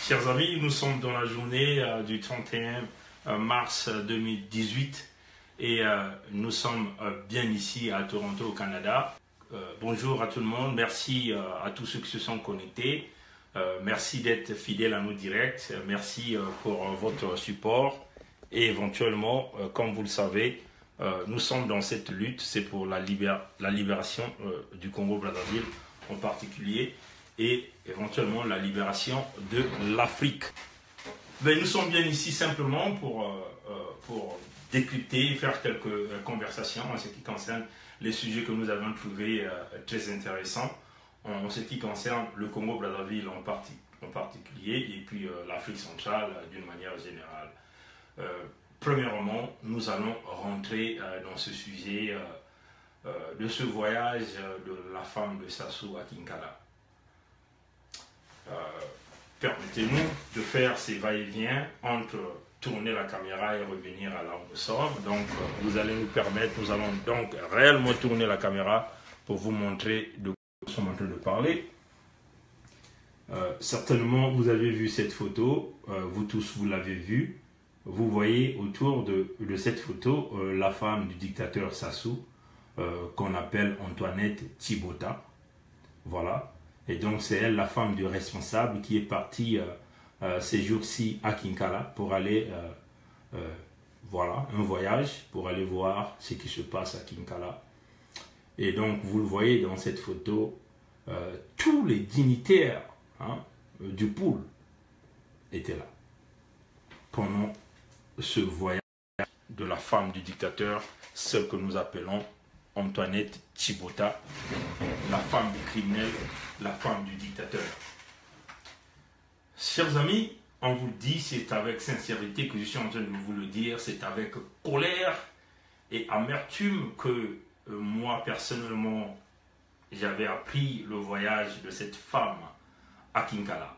Chers amis, nous sommes dans la journée du 31 mars 2018 et nous sommes bien ici à Toronto, au Canada. Bonjour à tout le monde, merci à tous ceux qui se sont connectés. Merci d'être fidèles à nos directs, merci pour votre support et éventuellement, comme vous le savez, nous sommes dans cette lutte, c'est pour la libération du Congo-Brazzaville en particulier et éventuellement la libération de l'Afrique. Mais nous sommes bien ici simplement pour décrypter, faire quelques conversations en ce qui concerne les sujets que nous avons trouvés très intéressants, en ce qui concerne le Congo-Brazzaville en particulier et puis l'Afrique centrale d'une manière générale. Premièrement, nous allons rentrer dans ce sujet de ce voyage de la femme de Sassou à Kinkala. Permettez-nous de faire ces va-et-vient entre tourner la caméra et revenir à là où nous sommes. Donc, vous allez nous permettre, nous allons donc réellement tourner la caméra pour vous montrer de quoi nous sommes en train de parler. Certainement, vous avez vu cette photo, vous tous, vous l'avez vue. Vous voyez autour de cette photo la femme du dictateur Sassou, qu'on appelle Antoinette Tibota. Voilà. Et donc, c'est elle, la femme du responsable, qui est partie ces jours-ci à Kinkala pour aller, voilà, un voyage pour aller voir ce qui se passe à Kinkala. Et donc, vous le voyez dans cette photo, tous les dignitaires du pôle étaient là pendant ce voyage de la femme du dictateur, celle que nous appelons Antoinette Tibota, la femme du criminel, la femme du dictateur. Chers amis, on vous le dit, c'est avec sincérité que je suis en train de vous le dire, c'est avec colère et amertume que moi, personnellement, j'avais appris le voyage de cette femme à Kinkala.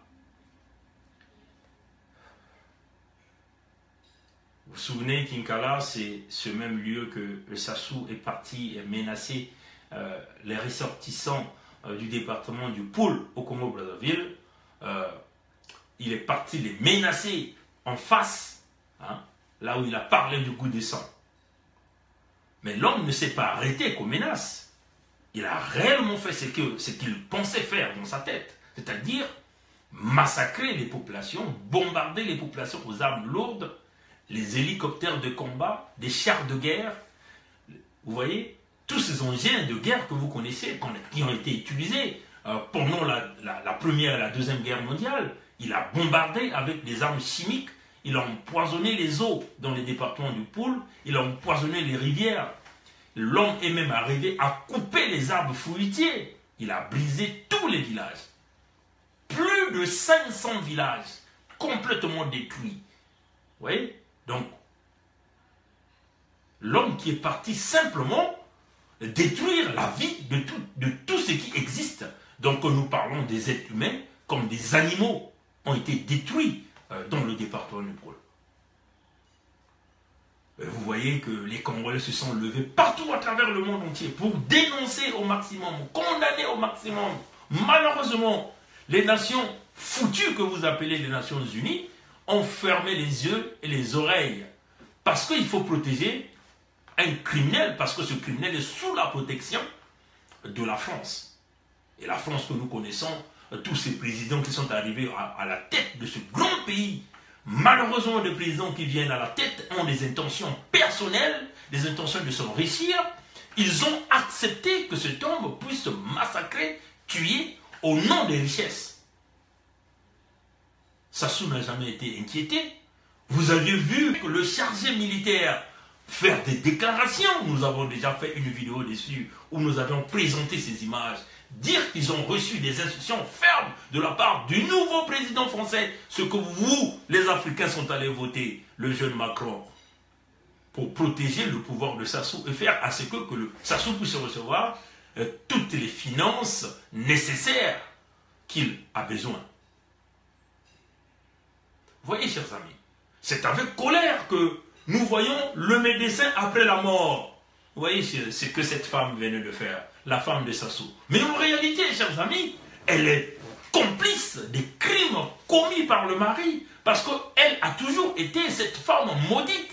Vous vous souvenez, Kinkala, c'est ce même lieu que le Sassou est parti menacer les ressortissants du département du Pôle au Congo-Brazzaville. Il est parti les menacer en face, là où il a parlé du goût du sang. Mais l'homme ne s'est pas arrêté qu'aux menaces. Il a réellement fait ce qu'il pensait faire dans sa tête, c'est-à-dire massacrer les populations, bombarder les populations aux armes lourdes, les hélicoptères de combat, des chars de guerre. Vous voyez, tous ces engins de guerre que vous connaissez, qui ont été utilisés pendant la Première et la Deuxième Guerre mondiale. Il a bombardé avec des armes chimiques, il a empoisonné les eaux dans les départements du Pôle, il a empoisonné les rivières. L'homme est même arrivé à couper les arbres fruitiers. Il a brisé tous les villages. Plus de 500 villages complètement détruits. Vous voyez? Donc, l'homme qui est parti simplement détruire la vie de tout ce qui existe. Donc, nous parlons des êtres humains comme des animaux ont été détruits dans le département du Pôle. Vous voyez que les Congolais se sont levés partout à travers le monde entier pour dénoncer au maximum, condamner au maximum. Malheureusement, les nations foutues que vous appelez les Nations Unies ont fermé les yeux et les oreilles. Parce qu'il faut protéger un criminel, parce que ce criminel est sous la protection de la France. Et la France que nous connaissons, tous ces présidents qui sont arrivés à la tête de ce grand pays, malheureusement les présidents qui viennent à la tête ont des intentions personnelles, des intentions de s'enrichir. Ils ont accepté que cet homme puisse massacrer, tuer au nom des richesses. Sassou n'a jamais été inquiété. Vous aviez vu que le chargé militaire faire des déclarations. Nous avons déjà fait une vidéo dessus où nous avions présenté ces images. Dire qu'ils ont reçu des instructions fermes de la part du nouveau président français, ce que vous, les Africains, sont allés voter, le jeune Macron, pour protéger le pouvoir de Sassou et faire à ce que le Sassou puisse recevoir toutes les finances nécessaires qu'il a besoin. Voyez, chers amis, c'est avec colère que nous voyons le médecin après la mort. Vous voyez ce que cette femme venait de faire, la femme de Sassou. Mais en réalité, chers amis, elle est complice des crimes commis par le mari, parce qu'elle a toujours été cette femme maudite.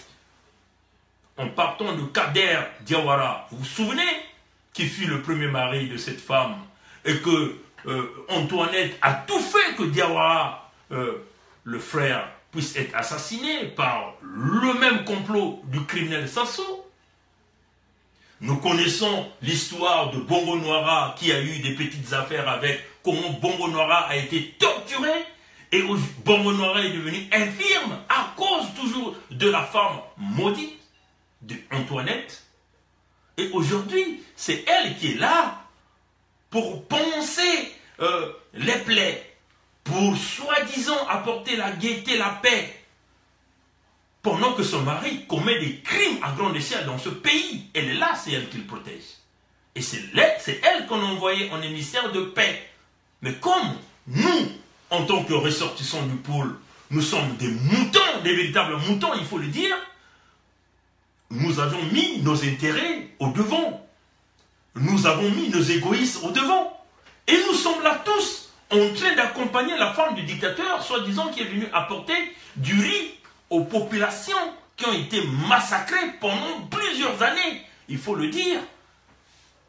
En partant de Kader Diawara, vous vous souvenez, qui fut le premier mari de cette femme, et que Antoinette a tout fait que Diawara, le frère, puisse être assassiné par le même complot du criminel Sassou. Nous connaissons l'histoire de Bongo Noira qui a eu des petites affaires avec comment Bongo Noira a été torturé et Bongo Noira est devenu infirme à cause toujours de la femme maudite d'Antoinette. Et aujourd'hui, c'est elle qui est là pour panser les plaies, pour soi-disant apporter la gaieté, la paix, pendant que son mari commet des crimes à grande échelle dans ce pays. Elle est là, c'est elle qui le protège. Et c'est elle qu'on a envoyée en émissaire de paix. Mais comme nous, en tant que ressortissants du pôle, nous sommes des moutons, des véritables moutons, il faut le dire, nous avons mis nos intérêts au devant. Nous avons mis nos égoïstes au devant. Et nous sommes là tous en train d'accompagner la femme du dictateur, soi-disant qui est venue apporter du riz aux populations qui ont été massacrées pendant plusieurs années. Il faut le dire,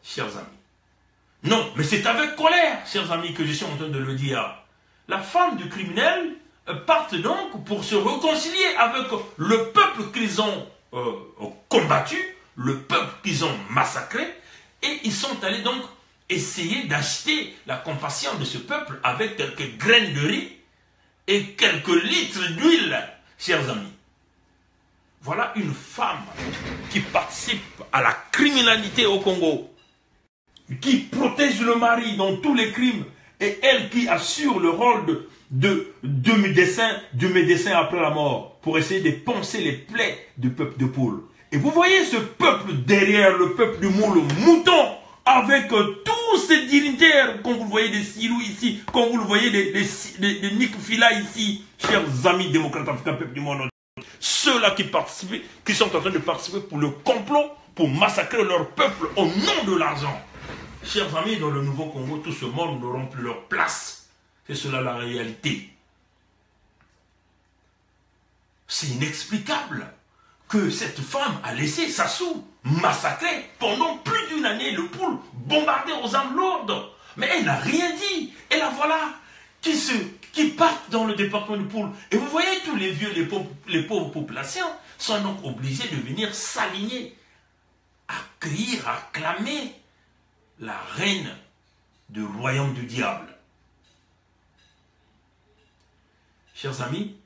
chers amis. Non, mais c'est avec colère, chers amis, que je suis en train de le dire. La femme du criminel part donc pour se réconcilier avec le peuple qu'ils ont combattu, le peuple qu'ils ont massacré, et ils sont allés donc essayer d'acheter la compassion de ce peuple avec quelques graines de riz et quelques litres d'huile. Chers amis, voilà une femme qui participe à la criminalité au Congo, qui protège le mari dans tous les crimes, et elle qui assure le rôle de médecin après la mort, pour essayer de panser les plaies du peuple de Poule. Et vous voyez ce peuple derrière, le peuple du mouton, avec tous ces dignitaires, quand vous voyez des Silou ici, quand vous le voyez des Nick Fila ici, chers amis démocrates africains, peuple du monde, ceux-là qui participent, qui sont en train de participer pour le complot, pour massacrer leur peuple au nom de l'argent. Chers amis, dans le Nouveau Congo, tout ce monde n'auront plus leur place. C'est cela la réalité. C'est inexplicable que cette femme a laissé Sassou massacrer pendant plus d'une année, le Poule bombardé aux armes lourdes. Mais elle n'a rien dit. Et la voilà qui partent dans le département du Poule. Et vous voyez, tous les vieux, les pauvres populations sont donc obligés de venir s'aligner, à crier, à clamer la reine du royaume du diable. Chers amis,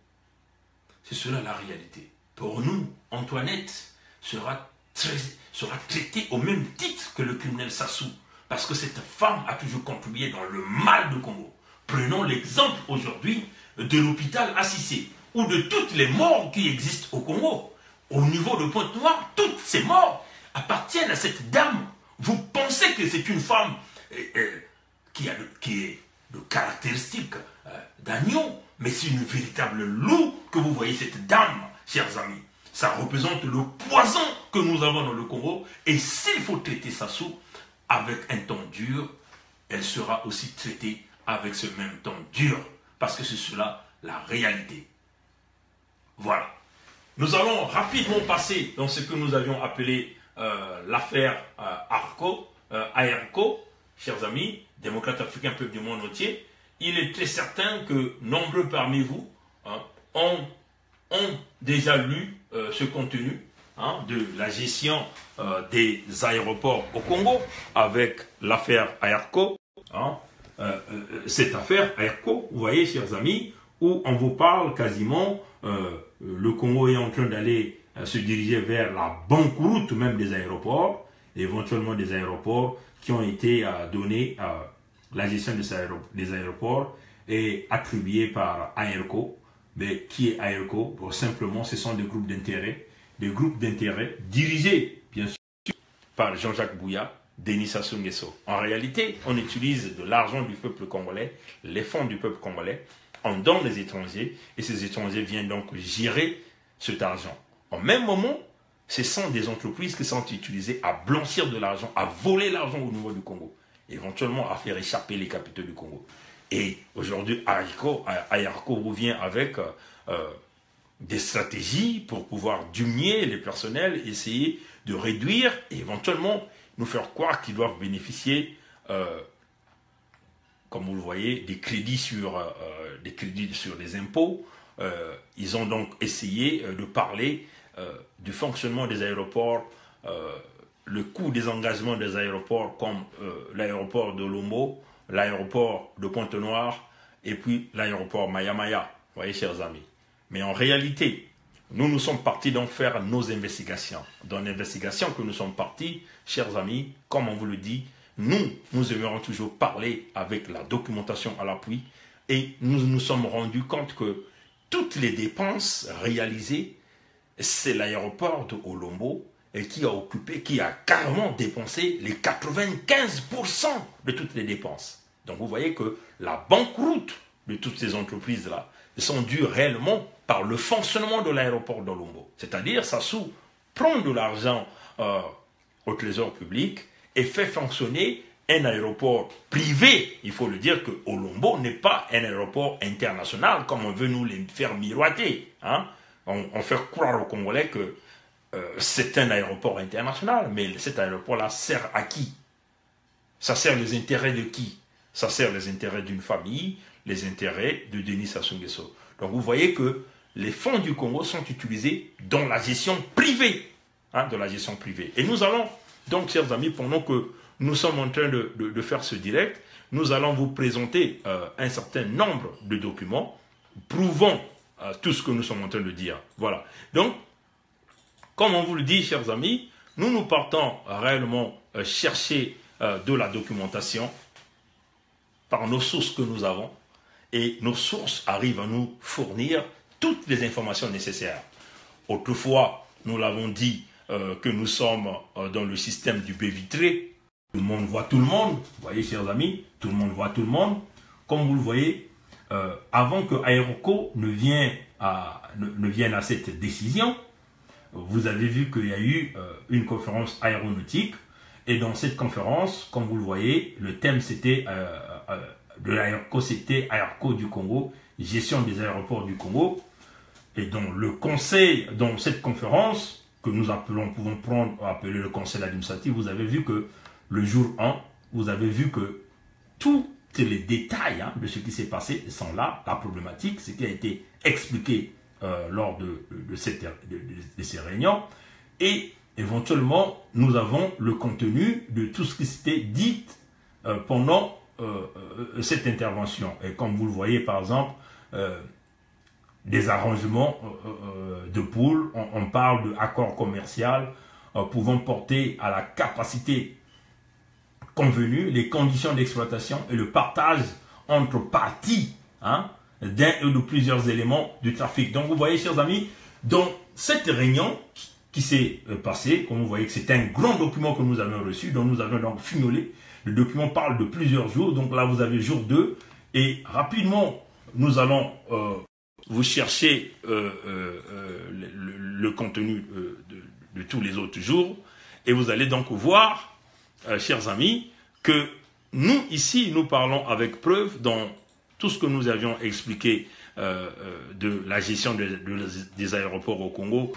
c'est cela la réalité. Pour nous, Antoinette sera traitée au même titre que le criminel Sassou, parce que cette femme a toujours contribué dans le mal du Congo. Prenons l'exemple aujourd'hui de l'hôpital Assissé, ou de toutes les morts qui existent au Congo. Au niveau de Pointe-Noire, toutes ces morts appartiennent à cette dame. Vous pensez que c'est une femme qui est de caractéristiques d'agneau, mais c'est une véritable loup que vous voyez, cette dame, chers amis. Ça représente le poison que nous avons dans le Congo. Et s'il faut traiter Sassou avec un ton dur, elle sera aussi traitée avec ce même ton dur. Parce que c'est cela la réalité. Voilà. Nous allons rapidement passer dans ce que nous avions appelé l'affaire ARCO, chers amis, démocrates africains, peuple du monde entier. Il est très certain que nombreux parmi vous ont déjà lu ce contenu de la gestion des aéroports au Congo avec l'affaire ARCO. Cette affaire ARCO, vous voyez, chers amis, où on vous parle quasiment, le Congo est en train d'aller se diriger vers la banqueroute même des aéroports, éventuellement des aéroports qui ont été donnés à la gestion des aéroports et attribués par ARCO. Mais qui est ARCO? Bon, simplement, ce sont des groupes d'intérêt dirigés, bien sûr, par Jean-Jacques Bouya, Denis Sassou Nguesso. En réalité, on utilise de l'argent du peuple congolais, les fonds du peuple congolais, on donne les étrangers, et ces étrangers viennent donc gérer cet argent. En même moment, ce sont des entreprises qui sont utilisées à blanchir de l'argent, à voler l'argent au niveau du Congo, éventuellement à faire échapper les capitaux du Congo. Et aujourd'hui, Ayarco revient avec des stratégies pour pouvoir diminuer les personnels, essayer de réduire et éventuellement nous faire croire qu'ils doivent bénéficier, comme vous le voyez, des crédits sur les impôts. Ils ont donc essayé de parler du fonctionnement des aéroports, le coût des engagements des aéroports comme l'aéroport de Lombo, l'aéroport de Pointe-Noire et puis l'aéroport Maya-Maya, vous voyez, chers amis. Mais en réalité, nous sommes partis donc faire nos investigations. Dans l'investigation que nous sommes partis, chers amis, comme on vous le dit, nous aimerons toujours parler avec la documentation à l'appui et nous nous sommes rendus compte que toutes les dépenses réalisées, c'est l'aéroport de Olombo et qui a carrément dépensé les 95% de toutes les dépenses. Donc vous voyez que la banqueroute de toutes ces entreprises-là sont dues réellement par le fonctionnement de l'aéroport d'Olombo. C'est-à-dire, Sassou prend de l'argent au trésor public et fait fonctionner un aéroport privé. Il faut le dire que Olombo n'est pas un aéroport international comme on veut nous les faire miroiter. Hein? On fait croire aux Congolais que c'est un aéroport international, mais cet aéroport-là sert à qui? Ça sert les intérêts de qui? Ça sert les intérêts d'une famille, les intérêts de Denis Sassou Nguesso. Donc vous voyez que les fonds du Congo sont utilisés dans la gestion privée. Hein, de la gestion privée. Et nous allons, donc chers amis, pendant que nous sommes en train de faire ce direct, nous allons vous présenter un certain nombre de documents prouvant tout ce que nous sommes en train de dire. Voilà. Donc, comme on vous le dit, chers amis, nous partons réellement chercher de la documentation par nos sources que nous avons. Et nos sources arrivent à nous fournir toutes les informations nécessaires. Autrefois, nous l'avons dit que nous sommes dans le système du baie vitré. Tout le monde voit tout le monde. Vous voyez, chers amis, tout le monde voit tout le monde. Comme vous le voyez, avant que Aéroco ne vienne à cette décision, vous avez vu qu'il y a eu une conférence aéronautique. Et dans cette conférence, comme vous le voyez, le thème c'était de l'Aéroco, c'était Aéroco du Congo, gestion des aéroports du Congo. Et dans le conseil, dans cette conférence, que nous pouvons appeler le conseil administratif, vous avez vu que le jour 1, vous avez vu que tous les détails de ce qui s'est passé sont là, la problématique, ce qui a été expliqué lors de ces réunions. Et éventuellement, nous avons le contenu de tout ce qui s'était dit pendant cette intervention. Et comme vous le voyez, par exemple, des arrangements de pools, on parle d'accords commerciaux pouvant porter à la capacité convenue, les conditions d'exploitation et le partage entre parties d'un ou de plusieurs éléments du trafic. Donc vous voyez, chers amis, dans cette réunion qui s'est passée, comme vous voyez que c'est un grand document que nous avons reçu, dont nous avons donc fignolé. Le document parle de plusieurs jours, donc là vous avez jour 2, et rapidement nous allons vous chercher le contenu de tous les autres jours, et vous allez donc voir, chers amis, que nous ici nous parlons avec preuve dans tout ce que nous avions expliqué de la gestion des aéroports au Congo.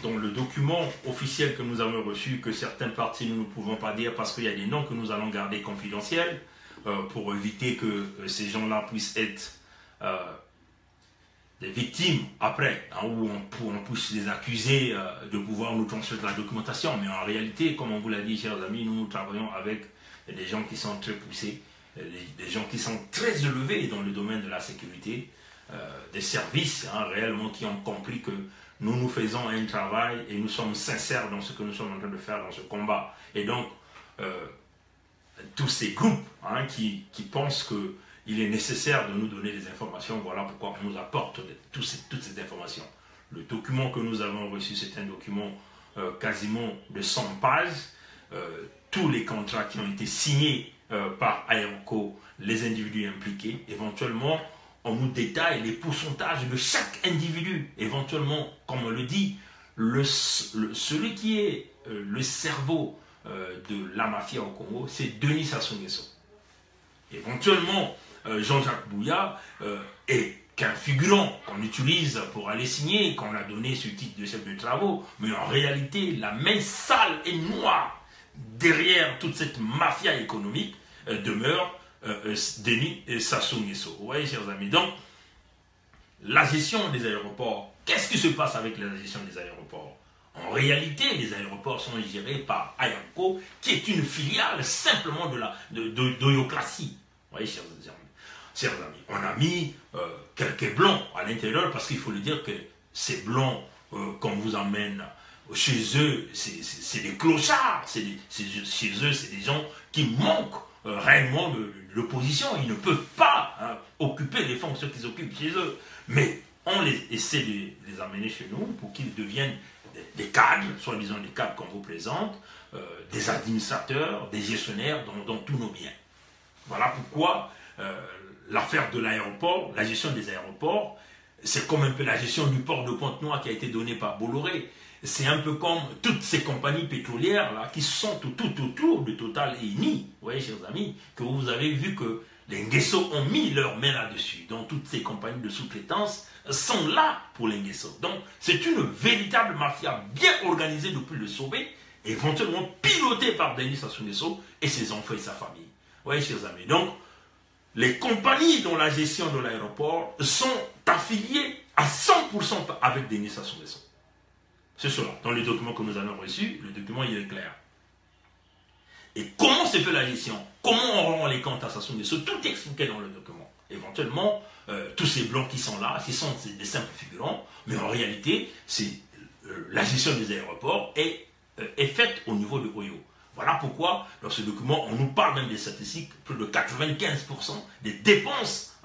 Dans le document officiel que nous avons reçu, que certaines parties nous ne pouvons pas dire parce qu'il y a des noms que nous allons garder confidentiels pour éviter que ces gens-là puissent être des victimes après, où on puisse les accuser de pouvoir nous transmettre la documentation. Mais en réalité, comme on vous l'a dit, chers amis, nous travaillons avec des gens qui sont très poussés, des gens qui sont très élevés dans le domaine de la sécurité, des services réellement qui ont compris que nous faisons un travail et nous sommes sincères dans ce que nous sommes en train de faire dans ce combat. Et donc, tous ces groupes qui pensent qu'il est nécessaire de nous donner des informations, voilà pourquoi on nous apporte toutes ces informations. Le document que nous avons reçu, c'est un document quasiment de 100 pages. Tous les contrats qui ont été signés par Aéroco, les individus impliqués, éventuellement, on nous détaille les pourcentages de chaque individu. Éventuellement, comme on le dit, celui qui est le cerveau de la mafia au Congo, c'est Denis Sassou Nguesso. Éventuellement, Jean-Jacques Bouya est qu'un figurant qu'on utilise pour aller signer, qu'on a donné ce titre de chef de travaux, mais en réalité, la main sale et noire derrière toute cette mafia économique demeure Denis Sassou Nguesso. Vous voyez, chers amis, donc, la gestion des aéroports, qu'est-ce qui se passe avec la gestion des aéroports? En réalité, les aéroports sont gérés par AERCO, qui est une filiale simplement de l'Oyocratie. Vous voyez, chers amis, on a mis quelques blancs à l'intérieur, parce qu'il faut le dire que ces blancs qu'on vous emmène chez eux, c'est des clochards, chez eux, c'est des gens qui manquent réellement de l'opposition. Ils ne peuvent pas occuper les fonctions qu'ils occupent chez eux. Mais on essaie de les amener chez nous pour qu'ils deviennent des cadres, soi-disant des cadres qu'on vous présente, des administrateurs, des gestionnaires dans tous nos biens. Voilà pourquoi l'affaire de l'aéroport, la gestion des aéroports, c'est comme un peu la gestion du port de Pointe-Noire qui a été donnée par Bolloré. C'est un peu comme toutes ces compagnies pétrolières là, qui sont tout autour de Total et Eni. Vous voyez, chers amis, que vous avez vu que les Nguesso ont mis leurs mains là-dessus. Donc, toutes ces compagnies de sous-traitance sont là pour les Nguesso. Donc, c'est une véritable mafia bien organisée depuis le sommet, éventuellement pilotée par Denis Sassou Nguesso et ses enfants et sa famille. Vous voyez, chers amis. Donc, les compagnies dont la gestion de l'aéroport sont affiliées à 100% avec Denis Sassou Nguesso. C'est cela. Dans les documents que nous avons reçus, le document il est clair. Et comment se fait la gestion? Comment on rend les comptes à Sassou Nguesso? Tout est expliqué dans le document. Éventuellement, tous ces blancs qui sont là, qui sont des simples figurants, mais en réalité, la gestion des aéroports est faite au niveau de Oyo. Voilà pourquoi, dans ce document, on nous parle même des statistiques, plus de 95% des dépenses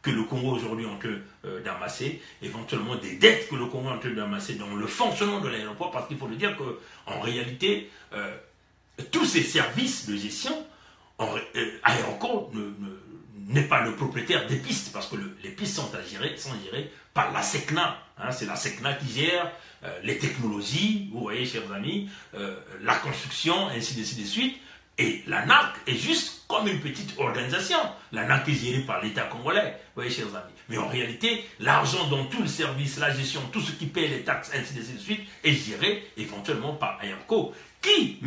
que le Congo aujourd'hui est en train d'amasser, éventuellement des dettes que le Congo est en train d'amasser dans le fonctionnement de l'aéroport, parce qu'il faut le dire qu'en réalité, tous ces services de gestion, Aéroport n'est pas le propriétaire des pistes, parce que les pistes sont gérées par la SECNA. Hein, c'est la SECNA qui gère les technologies, vous voyez, chers amis, la construction, ainsi de suite. Et l'ANAC est juste comme une petite organisation. L'ANAC est gérée par l'État congolais, vous voyez, chers amis. Mais en réalité, l'argent dans tout le service, la gestion, tout ce qui paie les taxes, ainsi de suite, est géré éventuellement par AERCO, qui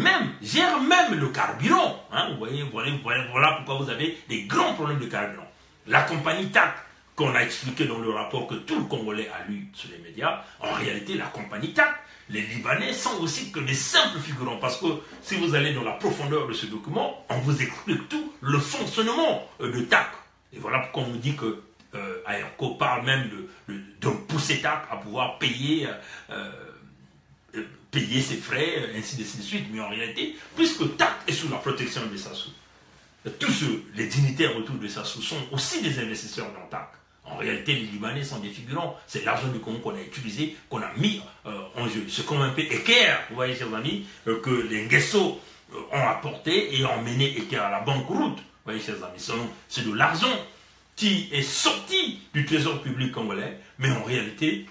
gère même le carburant. Hein, vous voyez, voilà pourquoi vous avez des grands problèmes de carburant. La compagnie TAC, qu'on a expliqué dans le rapport que tout le Congolais a lu sur les médias, en réalité, la compagnie TAC, les Libanais sont aussi que des simples figurants, parce que si vous allez dans la profondeur de ce document, on vous explique tout le fonctionnement de TAC. Et voilà pourquoi on nous dit que AERCO parle même de pousser TAC à pouvoir payer ses frais, ainsi de suite. Mais en réalité, puisque TAC est sous la protection de Sassou, tous les dignitaires autour de Sassou sont aussi des investisseurs dans TAC. En réalité, les Libanais sont des figurants. C'est l'argent du Congo qu'on a utilisé, qu'on a mis en jeu. C'est comme un peu équerre, vous voyez, chers amis, que les Nguesso ont apporté et ont mené équerre à la banqueroute. Vous voyez, chers amis, c'est de l'argent qui est sorti du trésor public congolais, mais en réalité,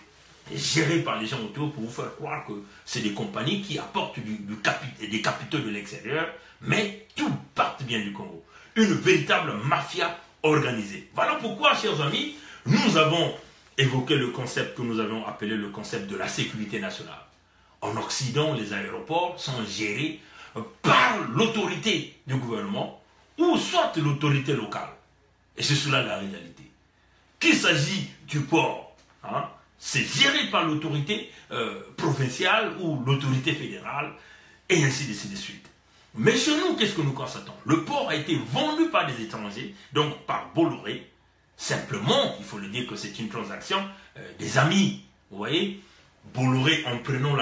géré par les gens autour pour vous faire croire que c'est des compagnies qui apportent des capitaux de l'extérieur, mais tout part bien du Congo. Une véritable mafia organisée. Voilà pourquoi, chers amis, nous avons évoqué le concept que nous avons appelé le concept de la sécurité nationale. En Occident, les aéroports sont gérés par l'autorité du gouvernement ou soit l'autorité locale. Et c'est cela la réalité. Qu'il s'agit du port, hein, c'est géré par l'autorité provinciale ou l'autorité fédérale, et ainsi de suite. Mais chez nous, qu'est-ce que nous constatons? Le port a été vendu par des étrangers, donc par Bolloré. Simplement, il faut le dire que c'est une transaction des amis. Vous voyez, Bolloré, en prenant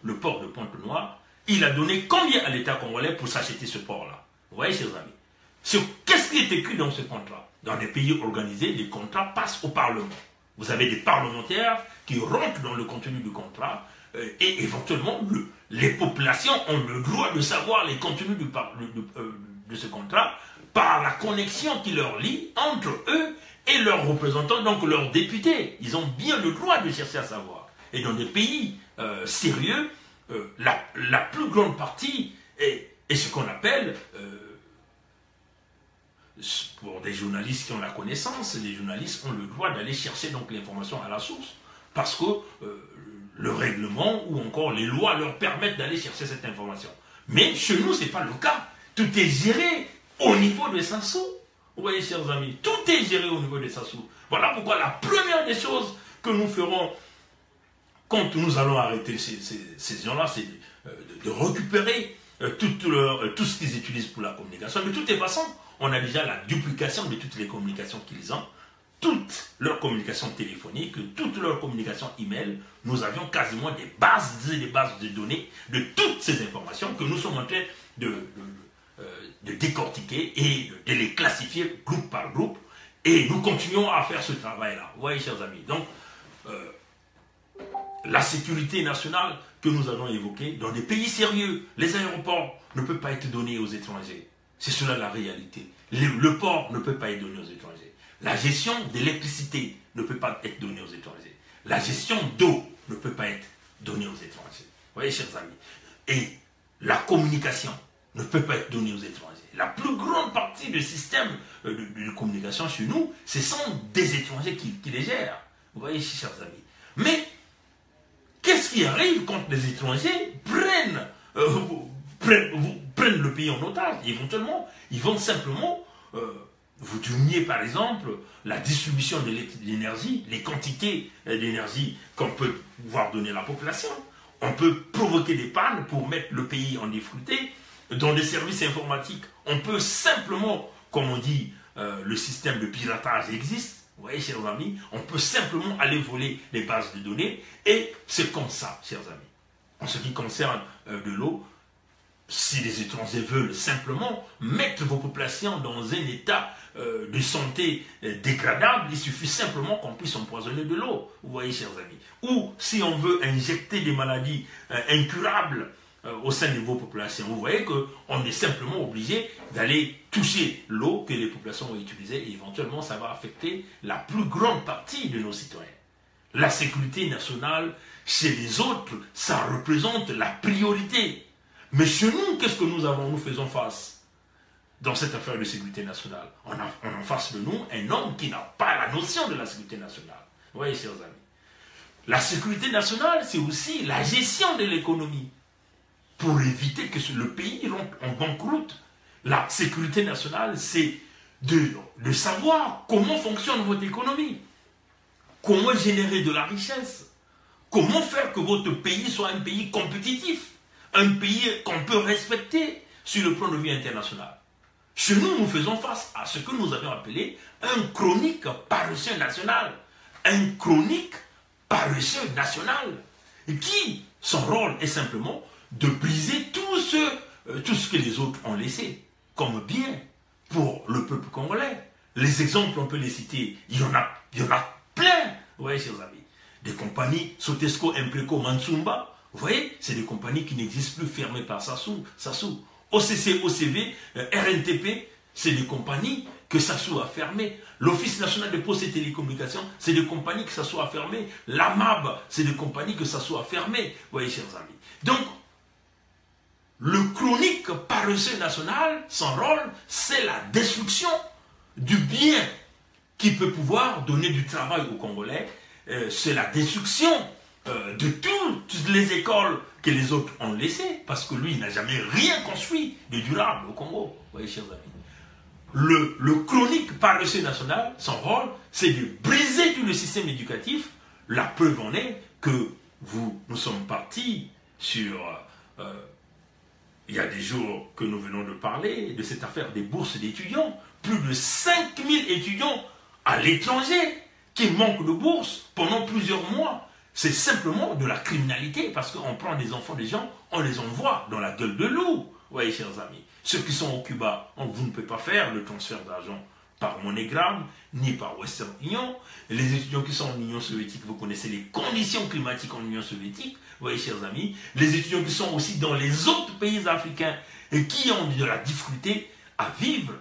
le port de Pointe-Noire, il a donné combien à l'État congolais pour s'acheter ce port-là? Vous voyez, chers amis, qu'est-ce qui est écrit dans ce contrat? Dans les pays organisés, les contrats passent au Parlement. Vous avez des parlementaires qui rentrent dans le contenu du contrat et éventuellement, les populations ont le droit de savoir les contenus de ce contrat par la connexion qui leur lie entre eux et leurs représentants, donc leurs députés. Ils ont bien le droit de chercher à savoir. Et dans des pays sérieux, la plus grande partie est ce qu'on appelle pour des journalistes qui ont la connaissance, les journalistes ont le droit d'aller chercher donc l'information à la source. Parce que le règlement ou encore les lois leur permettent d'aller chercher cette information. Mais chez nous, ce n'est pas le cas. Tout est géré au niveau de Sassou. Vous voyez, chers amis, tout est géré au niveau de Sassou. Voilà pourquoi la première des choses que nous ferons quand nous allons arrêter ces gens-là, c'est de récupérer tout ce qu'ils utilisent pour la communication. De toutes les façons, on a déjà la duplication de toutes les communications qu'ils ont. Toutes leurs communications téléphoniques, toutes leurs communications email, nous avions quasiment des bases de données de toutes ces informations que nous sommes en train de décortiquer et de les classifier groupe par groupe. Et nous continuons à faire ce travail-là. Vous voyez, chers amis. Donc, la sécurité nationale que nous allons évoquer, dans des pays sérieux, les aéroports ne peuvent pas être donnés aux étrangers. C'est cela la réalité. Le port ne peut pas être donné aux étrangers. La gestion de l'électricité ne peut pas être donnée aux étrangers. La gestion d'eau ne peut pas être donnée aux étrangers. Vous voyez, chers amis. Et la communication ne peut pas être donnée aux étrangers. La plus grande partie du système de communication chez nous, ce sont des étrangers qui les gèrent. Vous voyez, chers amis. Mais, qu'est-ce qui arrive quand les étrangers prennent le pays en otage? Éventuellement, ils vont simplement vous diminuer, par exemple, la distribution de l'énergie, les quantités d'énergie qu'on peut pouvoir donner à la population. On peut provoquer des pannes pour mettre le pays en difficulté. Dans les services informatiques, on peut simplement, comme on dit, le système de piratage existe. Vous voyez, chers amis, on peut simplement aller voler les bases de données. Et c'est comme ça, chers amis. En ce qui concerne de l'eau, si les étrangers veulent simplement mettre vos populations dans un état de santé dégradable, il suffit simplement qu'on puisse empoisonner de l'eau. Vous voyez, chers amis. Ou si on veut injecter des maladies incurables au sein de vos populations, vous voyez qu'on est simplement obligé d'aller toucher l'eau que les populations vont utiliser et éventuellement ça va affecter la plus grande partie de nos citoyens. La sécurité nationale, chez les autres, ça représente la priorité. Mais chez nous, qu'est-ce que nous avons? Nous faisons face dans cette affaire de sécurité nationale. On a en face de nous un homme qui n'a pas la notion de la sécurité nationale. Vous voyez, chers amis. La sécurité nationale, c'est aussi la gestion de l'économie. Pour éviter que le pays rentre en banqueroute. La sécurité nationale, c'est de savoir comment fonctionne votre économie. Comment générer de la richesse. Comment faire que votre pays soit un pays compétitif. Un pays qu'on peut respecter sur le plan de vue international. Chez nous, nous faisons face à ce que nous avions appelé un chronique paresseux national. Un chronique paresseux national. Qui, son rôle est simplement de briser tout ce que les autres ont laissé comme bien pour le peuple congolais. Les exemples, on peut les citer. Il y en a plein. Vous voyez, chers amis. Des compagnies, Sotesco, Impreco, Mansumba. Vous voyez, c'est des compagnies qui n'existent plus, fermées par Sassou. OCC, OCV, RNTP, c'est des compagnies que Sassou a fermées. L'Office national des postes et télécommunications, c'est des compagnies que Sassou a fermées. L'AMAB, c'est des compagnies que Sassou a fermées. Vous voyez, chers amis. Donc, le chronique paresseux national, son rôle, c'est la destruction du bien qui peut pouvoir donner du travail aux Congolais. C'est la destruction de toutes les écoles que les autres ont laissées, parce que lui, il n'a jamais rien construit de durable au Congo. Vous voyez, chers amis. Le chronique paresseux national, son rôle, c'est de briser tout le système éducatif. La preuve en est que nous sommes partis sur... il y a des jours que nous venons de parler de cette affaire des bourses d'étudiants. Plus de 5000 étudiants à l'étranger qui manquent de bourses pendant plusieurs mois. C'est simplement de la criminalité parce qu'on prend des enfants des gens, on les envoie dans la gueule de loup. Vous voyez, chers amis. Ceux qui sont au Cuba, vous ne pouvez pas faire le transfert d'argent par MoneyGram, ni par Western Union. Les étudiants qui sont en Union soviétique, vous connaissez les conditions climatiques en Union soviétique. Vous voyez, chers amis, les étudiants qui sont aussi dans les autres pays africains et qui ont de la difficulté à vivre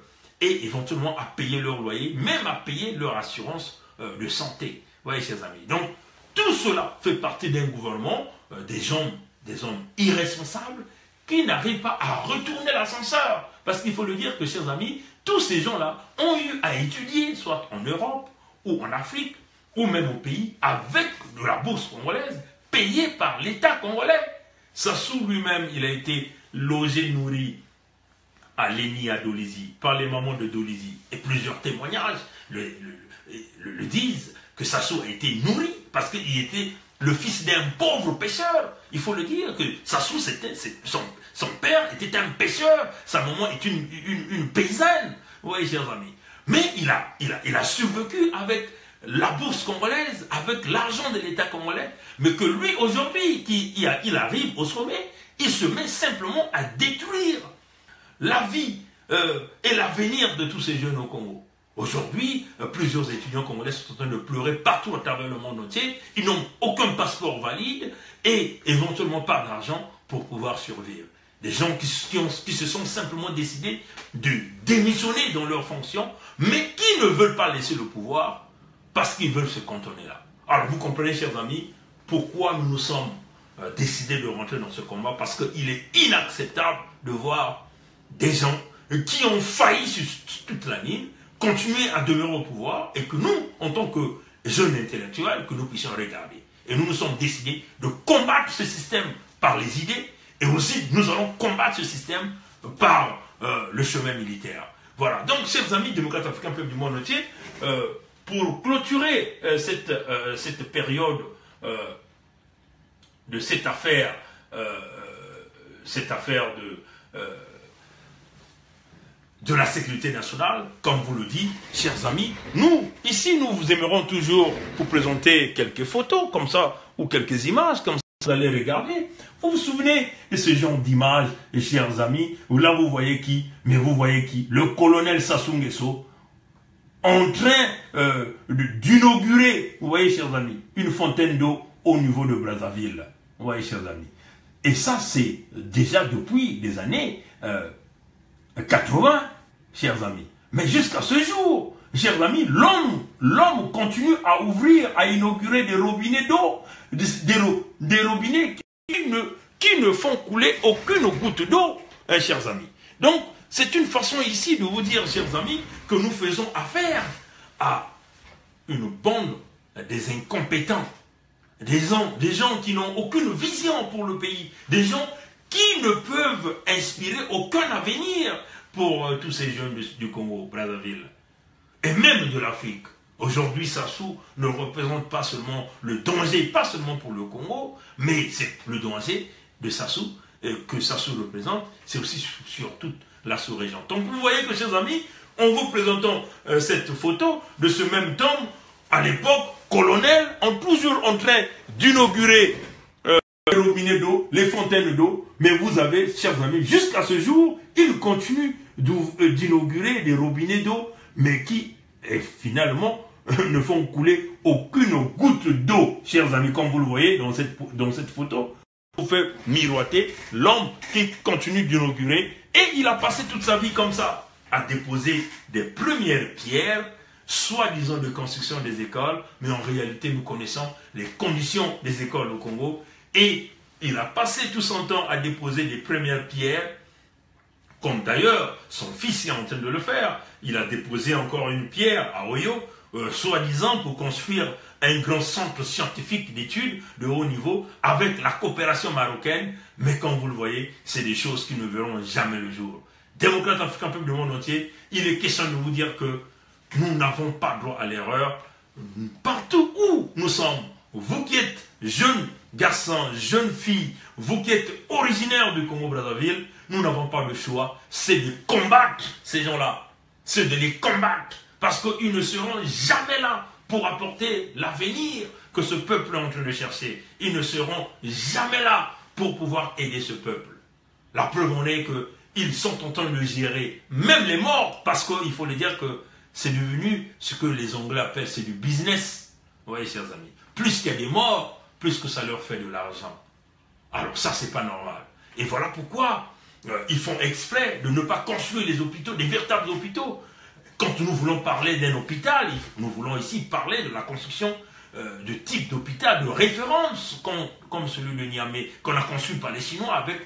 et éventuellement à payer leur loyer, même à payer leur assurance de santé. Vous voyez, chers amis. Donc, tout cela fait partie d'un gouvernement, des hommes irresponsables qui n'arrivent pas à retourner l'ascenseur. Parce qu'il faut le dire que, chers amis, tous ces gens-là ont eu à étudier, soit en Europe, ou en Afrique, ou même au pays, avec de la bourse congolaise, payée par l'État congolais. Sassou lui-même, il a été logé, nourri à Léni, à Dolisie, par les mamans de Dolisie. Et plusieurs témoignages le disent, que Sassou a été nourri, parce qu'il était le fils d'un pauvre pêcheur. Il faut le dire, que Sassou, son père était un pêcheur, sa maman est une paysanne. Oui, chers amis. Mais il a survécu avec la bourse congolaise, avec l'argent de l'État congolais, mais que lui, aujourd'hui, il arrive au sommet, il se met simplement à détruire la vie et l'avenir de tous ces jeunes au Congo. Aujourd'hui, plusieurs étudiants congolais sont en train de pleurer partout à travers le monde entier. Ils n'ont aucun passeport valide et éventuellement pas d'argent pour pouvoir survivre. Des gens qui se sont simplement décidés de démissionner dans leurs fonctions, mais qui ne veulent pas laisser le pouvoir parce qu'ils veulent se cantonner là. Alors vous comprenez, chers amis, pourquoi nous nous sommes décidés de rentrer dans ce combat, parce qu'il est inacceptable de voir des gens qui ont failli sur toute la ligne continuer à demeurer au pouvoir et que nous, en tant que jeunes intellectuels, que nous puissions regarder. Et nous nous sommes décidés de combattre ce système par les idées et aussi nous allons combattre ce système par le chemin militaire. Voilà. Donc, chers amis démocrates africains, peuple du monde entier, pour clôturer cette période de cette affaire de la sécurité nationale, comme vous le dites, chers amis, nous, ici, nous vous aimerons toujours vous présenter quelques photos, comme ça, ou quelques images, comme ça, vous allez regarder. Vous vous souvenez de ce genre d'images, chers amis, où là, vous voyez qui? Mais vous voyez qui? Le colonel Sassou Nguesso, en train d'inaugurer, vous voyez, chers amis, une fontaine d'eau au niveau de Brazzaville. Vous voyez, chers amis. Et ça, c'est déjà depuis des années 80, chers amis. Mais jusqu'à ce jour, chers amis, l'homme continue à ouvrir, à inaugurer des robinets d'eau, des robinets qui ne font couler aucune goutte d'eau, hein, chers amis. Donc, c'est une façon ici de vous dire, chers amis, que nous faisons affaire à une bande des incompétents, des gens qui n'ont aucune vision pour le pays, des gens qui ne peuvent inspirer aucun avenir pour tous ces jeunes du Congo, Brazzaville, et même de l'Afrique. Aujourd'hui, Sassou ne représente pas seulement le danger, pas seulement pour le Congo, mais c'est le danger de Sassou, que Sassou représente, c'est aussi sur toute la sous-région. Donc vous voyez que, chers amis, en vous présentant cette photo de ce même temps, à l'époque, colonel, toujours en train d'inaugurer les robinets d'eau, les fontaines d'eau, mais vous avez, chers amis, jusqu'à ce jour, il continue d'inaugurer des robinets d'eau, mais qui, finalement, ne font couler aucune goutte d'eau, chers amis, comme vous le voyez dans cette photo. Vous fait miroiter l'homme qui continue d'inaugurer, et il a passé toute sa vie comme ça, à déposer des premières pierres, soi-disant de construction des écoles, mais en réalité, nous connaissons les conditions des écoles au Congo, et il a passé tout son temps à déposer des premières pierres, comme d'ailleurs son fils est en train de le faire. Il a déposé encore une pierre à Oyo, soi-disant pour construire un grand centre scientifique d'études de haut niveau avec la coopération marocaine. Mais comme vous le voyez, c'est des choses qui ne verront jamais le jour. Démocrates africains, peuple du monde entier, il est question de vous dire que nous n'avons pas droit à l'erreur. Partout où nous sommes, vous qui êtes jeunes garçons, jeunes filles, vous qui êtes originaires du Congo-Brazzaville, nous n'avons pas le choix, c'est de combattre ces gens-là. C'est de les combattre, parce qu'ils ne seront jamais là pour apporter l'avenir que ce peuple est en train de chercher. Ils ne seront jamais là pour pouvoir aider ce peuple. La preuve en est qu'ils sont en train de gérer, même les morts, parce qu'il faut le dire que c'est devenu ce que les Anglais appellent, c'est du business. Vous voyez, chers amis, plus qu'il y a des morts, plus que ça leur fait de l'argent. Alors ça, c'est pas normal. Et voilà pourquoi ils font exprès de ne pas construire les hôpitaux, des véritables hôpitaux. Quand nous voulons parler d'un hôpital, nous voulons ici parler de la construction de type d'hôpital de référence, comme celui de Niamey, qu'on a conçu par les Chinois avec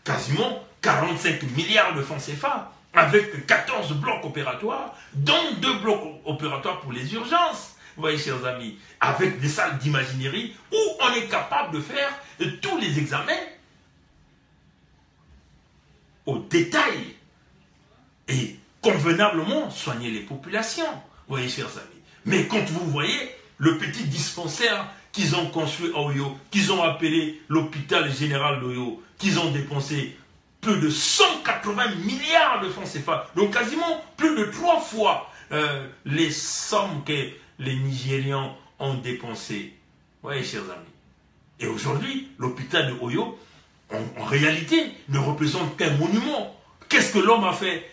quasiment 45 milliards de francs CFA. avec 14 blocs opératoires, dont 2 blocs opératoires pour les urgences. Vous voyez, chers amis, avec des salles d'imaginerie où on est capable de faire tous les examens au détail et convenablement soigner les populations. Vous voyez, chers amis. Mais quand vous voyez le petit dispensaire qu'ils ont construit à Oyo, qu'ils ont appelé l'hôpital général d'Oyo, qu'ils ont dépensé plus de 180 milliards de francs CFA, donc quasiment plus de 3 fois les sommes que les Nigérians ont dépensées. Vous voyez, chers amis. Et aujourd'hui, l'hôpital de Oyo, en réalité, ne représente qu'un monument. Qu'est-ce que l'homme a fait?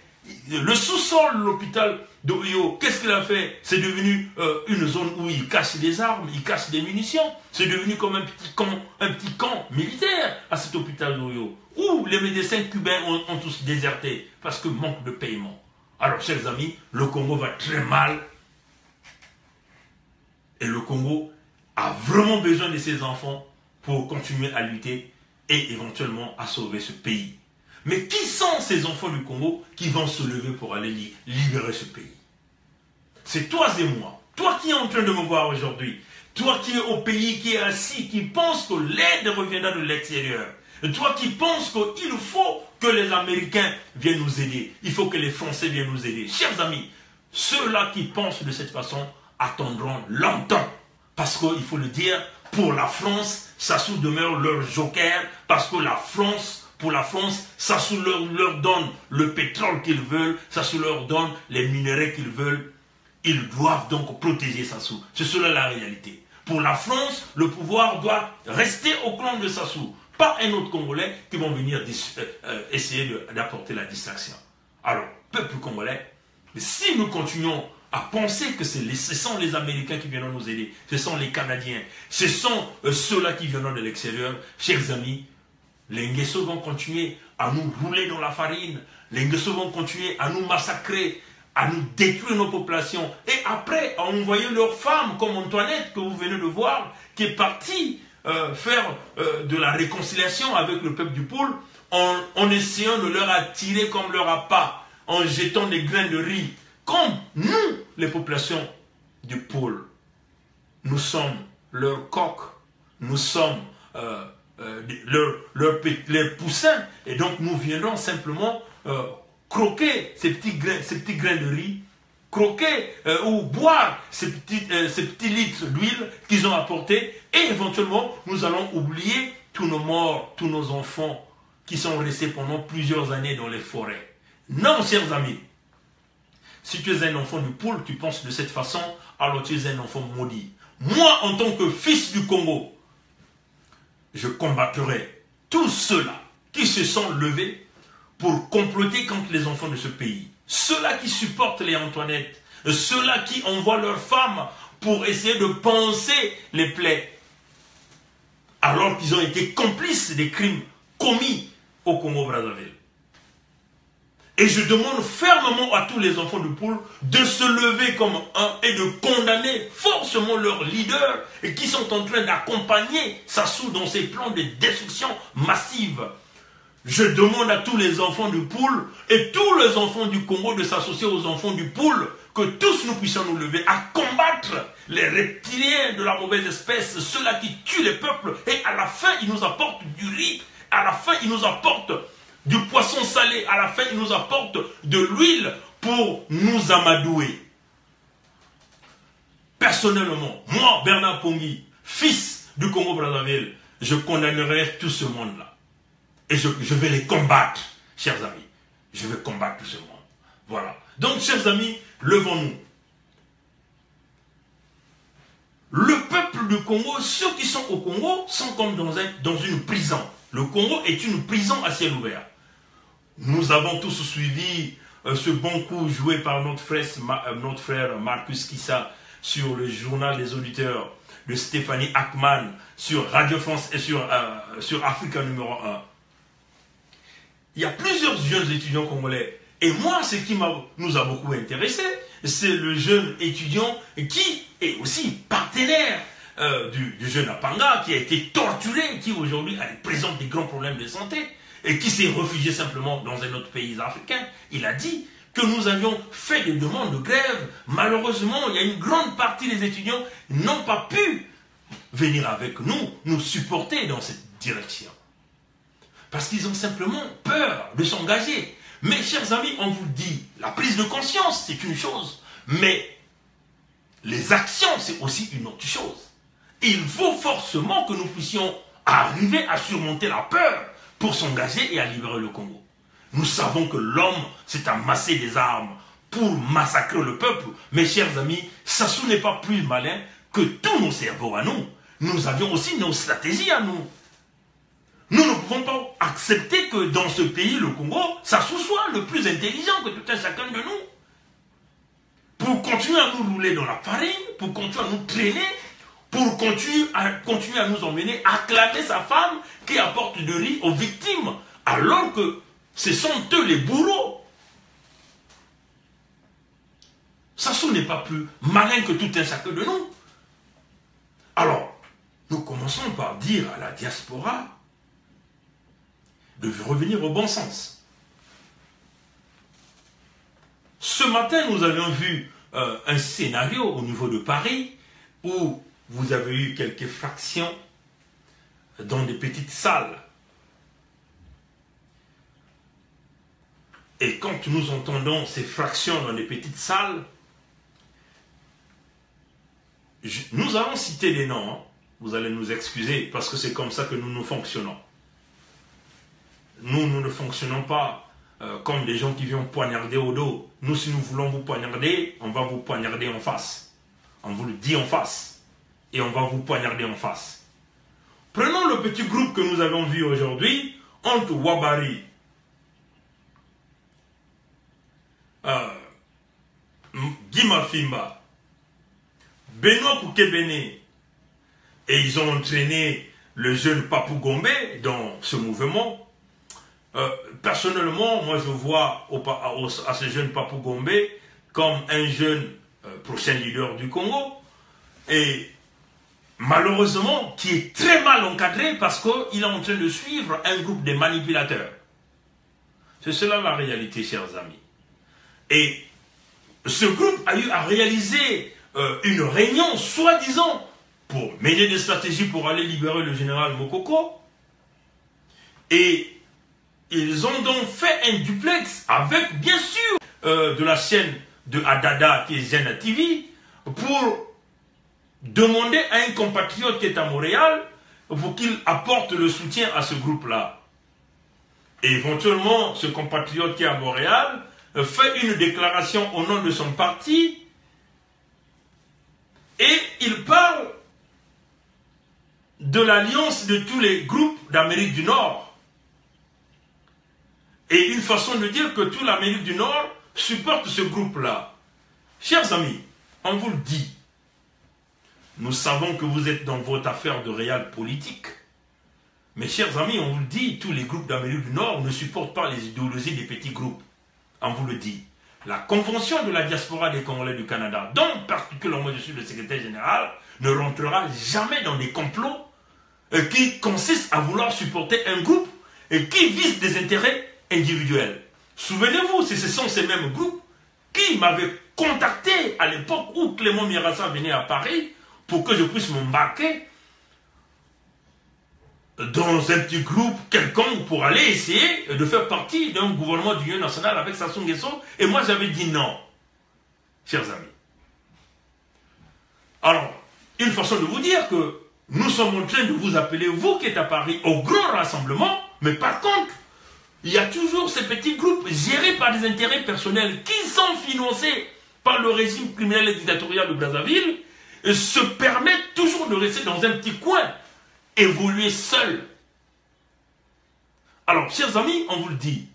Le sous-sol de l'hôpital de Oyo, qu'est-ce qu'il a fait? C'est devenu une zone où il cache des armes, il cache des munitions. C'est devenu comme un petit camp militaire à cet hôpital de Oyo, où les médecins cubains ont tous déserté parce que manque de paiement. Alors, chers amis, le Congo va très mal. Et le Congo a vraiment besoin de ses enfants pour continuer à lutter et éventuellement à sauver ce pays. Mais qui sont ces enfants du Congo qui vont se lever pour aller libérer ce pays? C'est toi et moi. Toi qui es en train de me voir aujourd'hui. Toi qui es au pays, qui est assis, qui pense que l'aide reviendra de l'extérieur. Toi qui penses qu'il faut que les Américains viennent nous aider. Il faut que les Français viennent nous aider. Chers amis, ceux-là qui pensent de cette façon attendront longtemps. Parce qu'il faut le dire, pour la France, Sassou demeure leur joker. Parce que la France... Pour la France, Sassou leur donne le pétrole qu'ils veulent, Sassou leur donne les minéraux qu'ils veulent. Ils doivent donc protéger Sassou. C'est cela la réalité. Pour la France, le pouvoir doit rester au clan de Sassou. Pas un autre Congolais qui vont venir essayer d'apporter la distraction. Alors, peuple congolais, si nous continuons à penser que ce sont les Américains qui viendront nous aider, ce sont les Canadiens, ce sont ceux-là qui viendront de l'extérieur, chers amis, les Nguesso vont continuer à nous rouler dans la farine. Les Nguesso vont continuer à nous massacrer, à nous détruire nos populations. Et après, à envoyer leurs femmes, comme Antoinette, que vous venez de voir, qui est partie faire de la réconciliation avec le peuple du pôle, en essayant de leur attirer comme leur appât, en jetant des grains de riz. Comme nous, les populations du pôle, nous sommes leurs coqs, nous sommes... les poussins, et donc nous viendrons simplement croquer ces petits grains de riz, croquer ou boire ces petits litres d'huile qu'ils ont apportés, et éventuellement nous allons oublier tous nos morts, tous nos enfants qui sont restés pendant plusieurs années dans les forêts. Non, chers amis, si tu es un enfant du pôle, tu penses de cette façon, alors tu es un enfant maudit. Moi, en tant que fils du Congo, je combattrai tous ceux-là qui se sont levés pour comploter contre les enfants de ce pays. Ceux-là qui supportent les Antoinettes, ceux-là qui envoient leurs femmes pour essayer de panser les plaies, alors qu'ils ont été complices des crimes commis au Congo-Brazzaville. Et je demande fermement à tous les enfants du pôle de se lever comme un et de condamner forcément leurs leaders et qui sont en train d'accompagner Sassou dans ses plans de destruction massive. Je demande à tous les enfants du pôle et tous les enfants du Congo de s'associer aux enfants du pôle, que tous nous puissions nous lever à combattre les reptiliens de la mauvaise espèce, ceux-là qui tuent les peuples, et à la fin ils nous apportent du riz, à la fin ils nous apportent du poisson salé, à la fin il nous apporte de l'huile pour nous amadouer. Personnellement, moi, Bernard Pongui, fils du Congo-Brazzaville, je condamnerai tout ce monde-là. Et je vais les combattre, chers amis. Je vais combattre tout ce monde. Voilà. Donc, chers amis, levons-nous. Le peuple du Congo, ceux qui sont au Congo, sont comme dans une prison. Le Congo est une prison à ciel ouvert. Nous avons tous suivi ce bon coup joué par notre frère Marcus Kissa sur le journal des auditeurs de Stéphanie Ackman sur Radio France et sur Africa numéro 1. Il y a plusieurs jeunes étudiants congolais. Et moi, ce qui nous a beaucoup intéressé, c'est le jeune étudiant qui est aussi partenaire du jeune Apanga, qui a été torturé, qui aujourd'hui présente des grands problèmes de santé. et qui s'est réfugié simplement dans un autre pays africain, il a dit que nous avions fait des demandes de grève. Malheureusement, il y a une grande partie des étudiants qui n'ont pas pu venir avec nous supporter dans cette direction. Parce qu'ils ont simplement peur de s'engager. Mais chers amis, on vous dit, la prise de conscience, c'est une chose. Mais les actions, c'est aussi une autre chose. Il faut forcément que nous puissions arriver à surmonter la peur pour s'engager et à libérer le Congo. Nous savons que l'homme s'est amassé des armes pour massacrer le peuple. Mes chers amis, Sassou n'est pas plus malin que tous nos cerveaux à nous. Nous avions aussi nos stratégies à nous. Nous ne pouvons pas accepter que dans ce pays, le Congo, Sassou soit le plus intelligent que tout un chacun de nous. Pour continuer à nous rouler dans la farine, pour continuer à nous traîner, pour continuer à nous emmener, acclamer sa femme qui apporte de riz aux victimes, alors que ce sont eux les bourreaux. Sassou n'est pas plus malin que tout un chacun de nous. Alors, nous commençons par dire à la diaspora de revenir au bon sens. Ce matin, nous avions vu un scénario au niveau de Paris où vous avez eu quelques fractions dans des petites salles. Et quand nous entendons ces fractions dans des petites salles, nous allons citer des noms. Hein. Vous allez nous excuser parce que c'est comme ça que nous fonctionnons. Nous ne fonctionnons pas comme des gens qui viennent poignarder au dos. Nous, si nous voulons vous poignarder, on va vous poignarder en face. On vous le dit en face. Et on va vous poignarder en face. Prenons le petit groupe que nous avons vu aujourd'hui entre Wabari, Guima Fimba, Benoît Koukebene, et ils ont entraîné le jeune Papou Gombe dans ce mouvement. Personnellement, moi je vois à ce jeune Papou Gombe comme un jeune prochain leader du Congo, et malheureusement qui est très mal encadré parce qu'il est en train de suivre un groupe de manipulateurs. C'est cela la réalité, chers amis. Et ce groupe a eu à réaliser une réunion, soi-disant, pour mener des stratégies pour aller libérer le général Mokoko. Et ils ont donc fait un duplex avec, bien sûr, de la chaîne de Adada, qui est Zena TV, pour demander à un compatriote qui est à Montréal pour qu'il apporte le soutien à ce groupe-là. Et éventuellement, ce compatriote qui est à Montréal fait une déclaration au nom de son parti et il parle de l'alliance de tous les groupes d'Amérique du Nord. Et une façon de dire que toute l'Amérique du Nord supporte ce groupe-là. Chers amis, on vous le dit, nous savons que vous êtes dans votre affaire de réel politique. Mais chers amis, on vous le dit, tous les groupes d'Amérique du Nord ne supportent pas les idéologies des petits groupes. On vous le dit. La convention de la diaspora des Congolais du Canada, dont particulièrement je suis le secrétaire général, ne rentrera jamais dans des complots qui consistent à vouloir supporter un groupe et qui visent des intérêts individuels. Souvenez-vous, ce sont ces mêmes groupes qui m'avaient contacté à l'époque où Clément Mirassa venait à Paris pour que je puisse m'embarquer dans un petit groupe quelconque pour aller essayer de faire partie d'un gouvernement d'union nationale avec Sassou Nguesso. Et moi, j'avais dit non, chers amis. Alors, une façon de vous dire que nous sommes en train de vous appeler, vous qui êtes à Paris, au grand rassemblement, mais par contre, il y a toujours ces petits groupes gérés par des intérêts personnels qui sont financés par le régime criminel et dictatorial de Brazzaville et se permettent toujours de rester dans un petit coin, évoluer seul. Alors, chers amis, on vous le dit,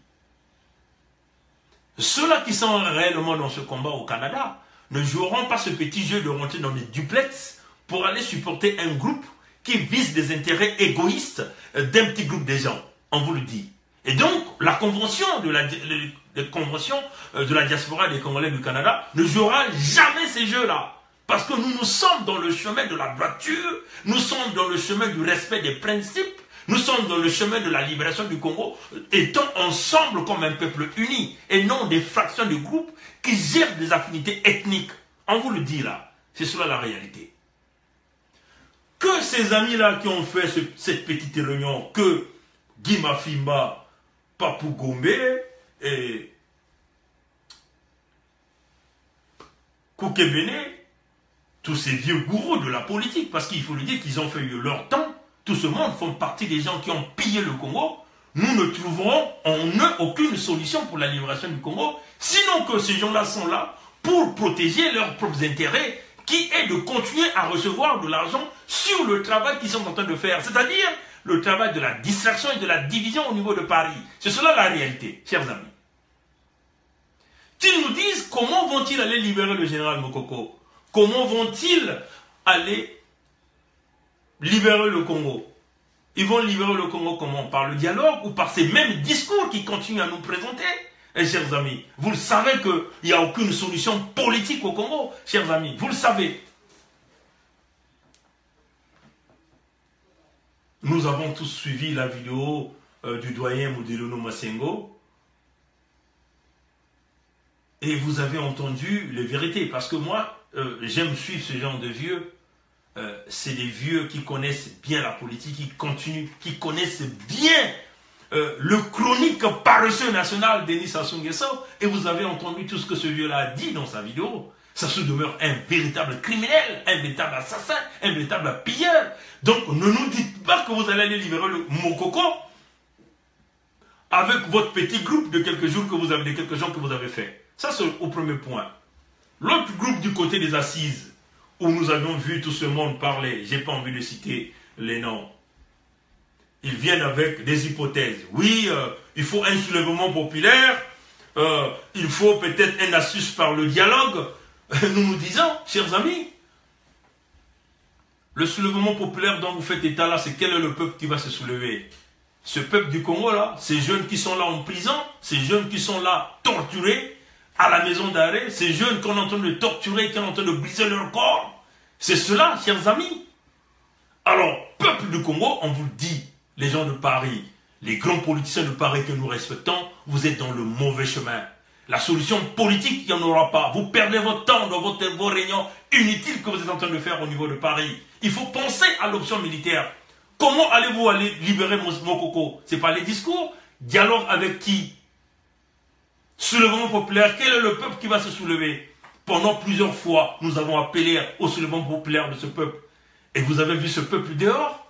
ceux-là qui sont réellement dans ce combat au Canada ne joueront pas ce petit jeu de rentrer dans des duplex pour aller supporter un groupe qui vise des intérêts égoïstes d'un petit groupe de gens. On vous le dit. Et donc, la convention de la diaspora des Congolais du Canada ne jouera jamais ces jeux-là. Parce que nous sommes dans le chemin de la droiture, nous sommes dans le chemin du respect des principes, Nous sommes dans le chemin de la libération du Congo, étant ensemble comme un peuple uni, et non des fractions de groupes qui gèrent des affinités ethniques. On vous le dit là, c'est cela la réalité. Que ces amis-là qui ont fait cette petite réunion, que Guy Mafimba, Papou Gombe et Koukebene, tous ces vieux gourous de la politique, parce qu'il faut le dire qu'ils ont fait leur temps, tout ce monde font partie des gens qui ont pillé le Congo. Nous ne trouverons en eux aucune solution pour la libération du Congo, sinon que ces gens-là sont là pour protéger leurs propres intérêts, qui est de continuer à recevoir de l'argent sur le travail qu'ils sont en train de faire, c'est-à-dire le travail de la distraction et de la division au niveau de Paris. C'est cela la réalité, chers amis. Qu'ils nous disent comment vont-ils aller libérer le général Mokoko? Comment vont-ils aller libérer le Congo? Ils vont libérer le Congo comment? Par le dialogue ou par ces mêmes discours qui continuent à nous présenter? Et chers amis, vous le savez qu'il n'y a aucune solution politique au Congo, chers amis, vous le savez. Nous avons tous suivi la vidéo du doyen Modilono Masengo. Et vous avez entendu les vérités. Parce que moi, j'aime suivre ce genre de vieux. C'est des vieux qui connaissent bien la politique, qui connaissent bien le chronique paresseux national Denis Sassou Nguesso. Et vous avez entendu tout ce que ce vieux-là a dit dans sa vidéo. Sassou demeure un véritable criminel, un véritable assassin, un véritable pilleur. Donc ne nous dites pas que vous allez aller libérer le Mokoko avec votre petit groupe de quelques jours que vous avez, de quelques gens que vous avez fait. Ça, c'est au premier point. L'autre groupe du côté des assises, où nous avions vu tout ce monde parler, je n'ai pas envie de citer les noms. Ils viennent avec des hypothèses. Oui, il faut un soulèvement populaire, il faut peut-être un astuce par le dialogue. Nous nous disons, chers amis, le soulèvement populaire dont vous faites état là, c'est quel est le peuple qui va se soulever? Ce peuple du Congo là, ces jeunes qui sont là en prison, ces jeunes qui sont là torturés, à la maison d'arrêt, ces jeunes qu'on est en train de torturer, qui sont en train de briser leur corps. C'est cela, chers amis. Alors, peuple du Congo, on vous le dit, les gens de Paris, les grands politiciens de Paris que nous respectons, vous êtes dans le mauvais chemin. La solution politique, il n'y en aura pas. Vous perdez votre temps dans vos réunions inutiles que vous êtes en train de faire au niveau de Paris. Il faut penser à l'option militaire. Comment allez-vous aller libérer Mokoko? C'est pas les discours. Dialogue avec qui? Soulèvement populaire, quel est le peuple qui va se soulever? Pendant plusieurs fois, nous avons appelé au soulèvement populaire de ce peuple. Et vous avez vu ce peuple dehors?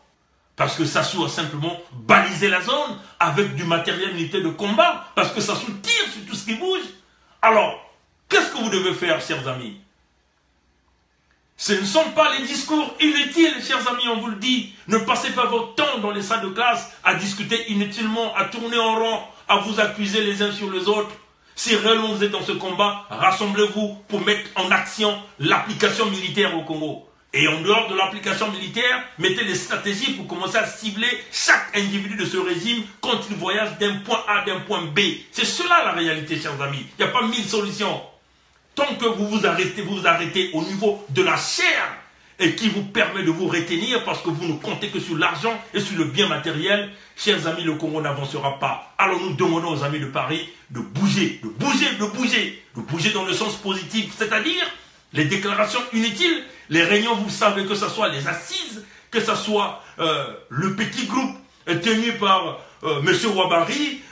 Parce que Sassou a simplement balisé la zone avec du matériel militaire de combat. Parce que Sassou tire sur tout ce qui bouge. Alors, qu'est-ce que vous devez faire, chers amis? Ce ne sont pas les discours inutiles, chers amis, on vous le dit. Ne passez pas votre temps dans les salles de classe à discuter inutilement, à tourner en rond, à vous accuser les uns sur les autres. Si réellement vous êtes dans ce combat, rassemblez-vous pour mettre en action l'application militaire au Congo. Et en dehors de l'application militaire, mettez des stratégies pour commencer à cibler chaque individu de ce régime quand il voyage d'un point A d'un point B. C'est cela la réalité, chers amis. Il n'y a pas 1000 solutions. Tant que vous vous arrêtez au niveau de la chair et qui vous permet de vous retenir parce que vous ne comptez que sur l'argent et sur le bien matériel, chers amis, le Congo n'avancera pas. Alors nous demandons aux amis de Paris de bouger, de bouger, de bouger, de bouger dans le sens positif, c'est-à-dire les déclarations inutiles, les réunions, vous savez, que ce soit les assises, que ce soit le petit groupe tenu par M. Ouabari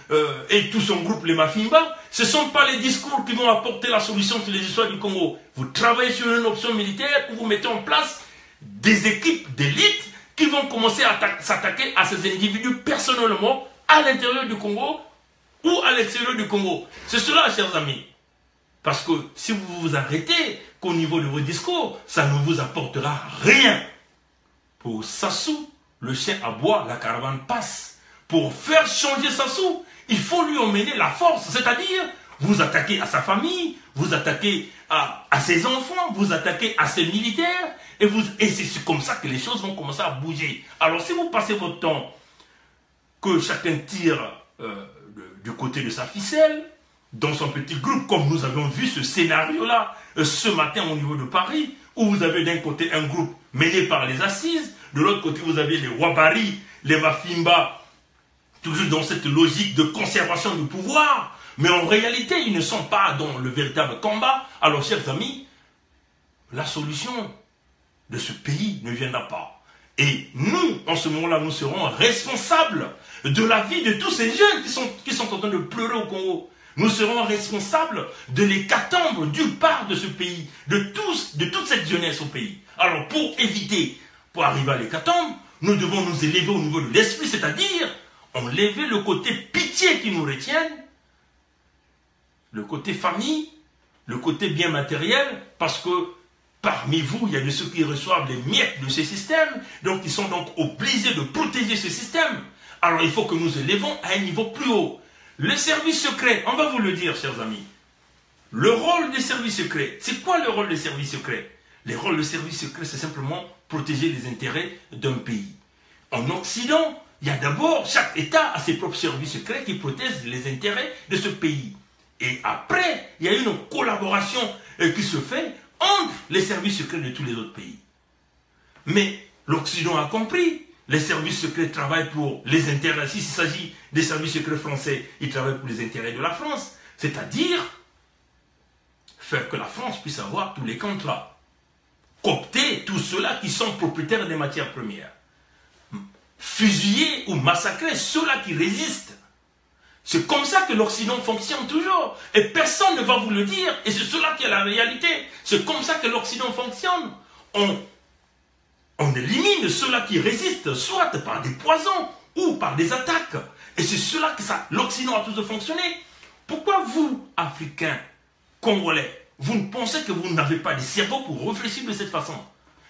et tout son groupe, les Mafimba, ce ne sont pas les discours qui vont apporter la solution sur les histoires du Congo. Vous travaillez sur une option militaire où vous mettez en place des équipes d'élite qui vont commencer à s'attaquer à ces individus personnellement à l'intérieur du Congo ou à l'extérieur du Congo. C'est cela, chers amis. Parce que si vous vous arrêtez qu'au niveau de vos discours, ça ne vous apportera rien. Pour Sassou, le chien aboie, la caravane passe. Pour faire changer Sassou, il faut lui emmener la force. C'est-à-dire, vous attaquez à sa famille, vous attaquez à ses enfants, vous attaquez à ses militaires. Et c'est comme ça que les choses vont commencer à bouger. Alors si vous passez votre temps, que chacun tire du côté de sa ficelle, dans son petit groupe, comme nous avons vu ce scénario-là ce matin au niveau de Paris, où vous avez d'un côté un groupe mené par les assises, de l'autre côté vous avez les Wabari, les Mafimba, toujours dans cette logique de conservation du pouvoir, mais en réalité ils ne sont pas dans le véritable combat. Alors chers amis, la solution de ce pays ne viendra pas. Et nous, en ce moment-là, nous serons responsables de la vie de tous ces jeunes qui sont en train de pleurer au Congo. Nous serons responsables de l'hécatombe du part de ce pays, de toute cette jeunesse au pays. Alors pour éviter, pour arriver à l'hécatombe, nous devons nous élever au niveau de l'esprit, c'est-à-dire enlever le côté pitié qui nous retienne, le côté famille, le côté bien matériel, parce que parmi vous, il y a de ceux qui reçoivent les miettes de ces systèmes, donc ils sont donc obligés de protéger ce système. Alors il faut que nous élevons à un niveau plus haut. Le service secret, on va vous le dire, chers amis. Le rôle des services secrets, c'est quoi le rôle des services secrets? Le rôle des services secrets, c'est simplement protéger les intérêts d'un pays. En Occident, il y a d'abord, chaque État a ses propres services secrets qui protègent les intérêts de ce pays. Et après, il y a une collaboration qui se fait entre les services secrets de tous les autres pays. Mais l'Occident a compris. Les services secrets travaillent pour les intérêts. S'il s'agit des services secrets français, ils travaillent pour les intérêts de la France. C'est-à-dire faire que la France puisse avoir tous les contrats. Coopter tous ceux-là qui sont propriétaires des matières premières. Fusiller ou massacrer ceux-là qui résistent. C'est comme ça que l'Occident fonctionne toujours. Et personne ne va vous le dire. Et c'est cela qui est la réalité. C'est comme ça que l'Occident fonctionne. On élimine ceux-là qui résistent, soit par des poisons ou par des attaques. Et c'est cela que l'Occident a toujours fonctionné. Pourquoi vous, Africains, Congolais, vous ne pensez que vous n'avez pas de cerveau pour réfléchir de cette façon?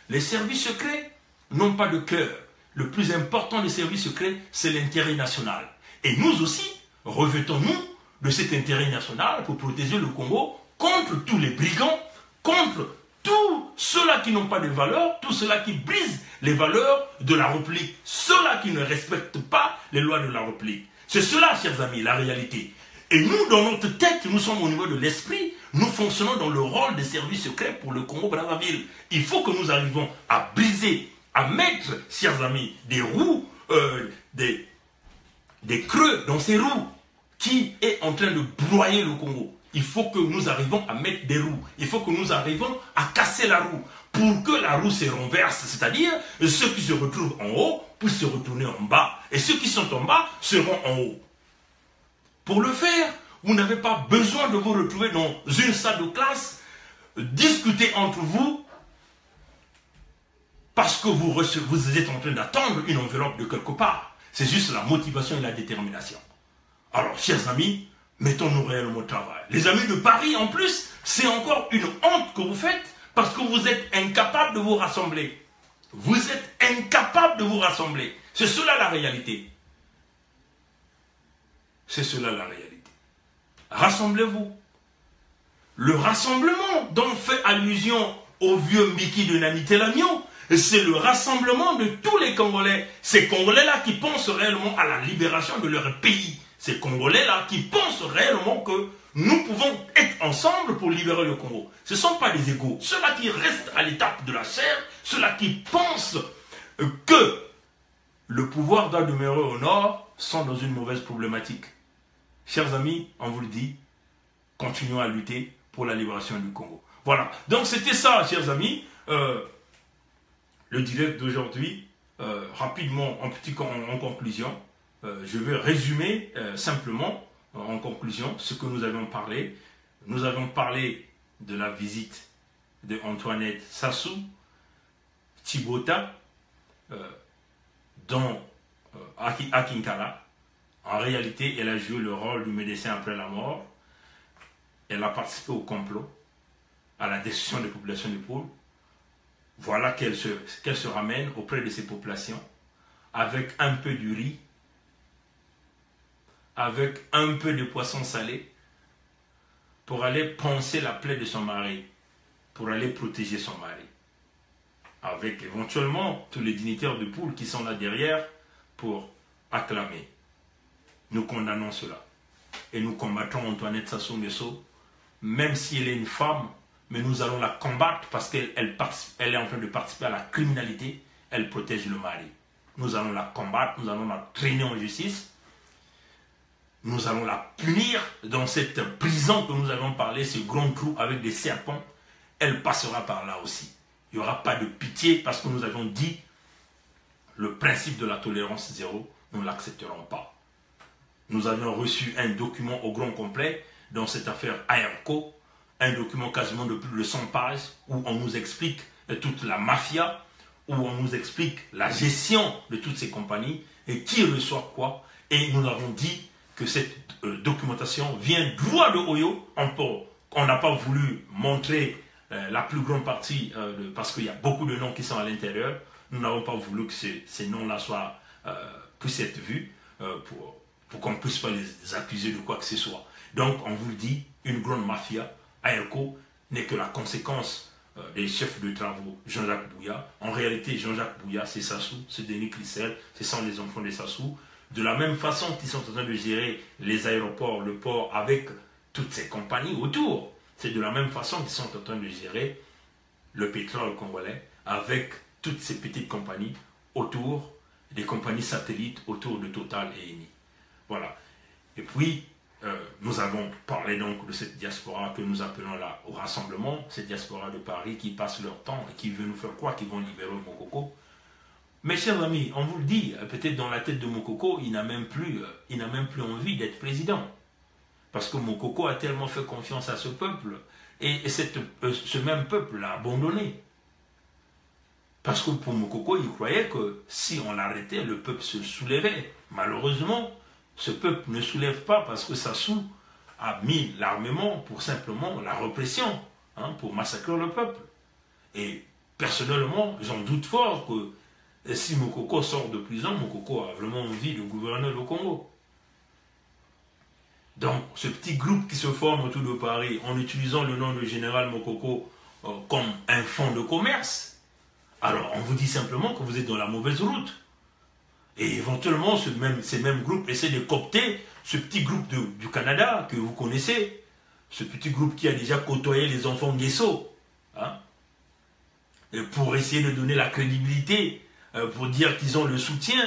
Les services secrets n'ont pas de cœur. Le plus important des services secrets, c'est l'intérêt national. Et nous aussi, revêtons-nous de cet intérêt national pour protéger le Congo contre tous les brigands, contre tous ceux-là qui n'ont pas de valeur, tous ceux-là qui brisent les valeurs de la République, ceux-là qui ne respectent pas les lois de la République. C'est cela, chers amis, la réalité. Et nous, dans notre tête, nous sommes au niveau de l'esprit, nous fonctionnons dans le rôle des services secrets pour le Congo-Brazzaville. Il faut que nous arrivions à briser, à mettre, chers amis, des roues, des creux dans ces roues qui est en train de broyer le Congo. Il faut que nous arrivions à mettre des roues. Il faut que nous arrivions à casser la roue pour que la roue se renverse. C'est-à-dire, ceux qui se retrouvent en haut puissent se retourner en bas. Et ceux qui sont en bas seront en haut. Pour le faire, vous n'avez pas besoin de vous retrouver dans une salle de classe, discuter entre vous, parce que vous êtes en train d'attendre une enveloppe de quelque part. C'est juste la motivation et la détermination. Alors, chers amis, mettons-nous réellement au travail. Les amis de Paris, en plus, c'est encore une honte que vous faites parce que vous êtes incapables de vous rassembler. Vous êtes incapables de vous rassembler. C'est cela la réalité. C'est cela la réalité. Rassemblez-vous. Le rassemblement dont fait allusion au vieux Mbiki de Nani Telamio, c'est le rassemblement de tous les Congolais. Ces Congolais-là qui pensent réellement à la libération de leur pays. Ces Congolais-là qui pensent réellement que nous pouvons être ensemble pour libérer le Congo. Ce ne sont pas des égaux. Ceux-là qui restent à l'étape de la chair, ceux-là qui pensent que le pouvoir doit demeurer au nord, sont dans une mauvaise problématique. Chers amis, on vous le dit, continuons à lutter pour la libération du Congo. Voilà. Donc c'était ça, chers amis, le direct d'aujourd'hui. Rapidement, en conclusion. Je vais résumer simplement en conclusion ce que nous avons parlé. Nous avons parlé de la visite de Antoinette Sassou Tshibota à Kinkala. En réalité, elle a joué le rôle du médecin après la mort. Elle a participé au complot, à la destruction des populations du pôle. Voilà qu'elle se ramène auprès de ces populations avec un peu du riz, avec un peu de poisson salé, pour aller panser la plaie de son mari, pour aller protéger son mari. Avec éventuellement tous les dignitaires du pôle qui sont là derrière pour acclamer. Nous condamnons cela. Et nous combattons Antoinette Sassou Nguesso, même si elle est une femme, mais nous allons la combattre parce qu'elle est en train de participer à la criminalité, elle protège le mari. Nous allons la combattre, nous allons la traîner en justice, nous allons la punir dans cette prison que nous avons parlé, ce grand trou avec des serpents, elle passera par là aussi. Il n'y aura pas de pitié parce que nous avons dit le principe de la tolérance zéro, nous ne l'accepterons pas. Nous avions reçu un document au grand complet dans cette affaire AERCO, un document quasiment de plus de 100 pages où on nous explique toute la mafia, où on nous explique la gestion de toutes ces compagnies et qui reçoit quoi. Et nous avons dit que cette documentation vient droit de Oyo. On n'a pas voulu montrer la plus grande partie parce qu'il y a beaucoup de noms qui sont à l'intérieur. Nous n'avons pas voulu que ces noms-là puissent être vus pour qu'on ne puisse pas les accuser de quoi que ce soit. Donc, on vous le dit, une grande mafia, AERCO, n'est que la conséquence des chefs de travaux Jean-Jacques Bouya. En réalité, Jean-Jacques Bouya, c'est Sassou, c'est Denis Chrysel, ce sont les enfants de Sassou. De la même façon qu'ils sont en train de gérer les aéroports, le port, avec toutes ces compagnies autour. C'est de la même façon qu'ils sont en train de gérer le pétrole congolais, avec toutes ces petites compagnies autour, des compagnies satellites autour de Total et Eni. Voilà. Et puis, nous avons parlé donc de cette diaspora que nous appelons là au rassemblement, cette diaspora de Paris qui passe leur temps et qui veut nous faire croire qu'ils vont libérer Mokoko. Mes chers amis, on vous le dit, peut-être dans la tête de Mokoko, il n'a même plus envie d'être président. Parce que Mokoko a tellement fait confiance à ce peuple et ce même peuple l'a abandonné. Parce que pour Mokoko, il croyait que si on l'arrêtait, le peuple se soulevait. Malheureusement, ce peuple ne soulève pas parce que Sassou a mis l'armement pour simplement la répression, pour massacrer le peuple. Et personnellement, j'en doute fort que si Mokoko sort de prison, Mokoko a vraiment envie de gouverner le Congo. Donc, ce petit groupe qui se forme autour de Paris, en utilisant le nom de général Mokoko comme un fonds de commerce, alors on vous dit simplement que vous êtes dans la mauvaise route. Et éventuellement, ces mêmes groupes essaient de coopter ce petit groupe du Canada que vous connaissez, ce petit groupe qui a déjà côtoyé les enfants Nguesso, et pour essayer de donner la crédibilité, pour dire qu'ils ont le soutien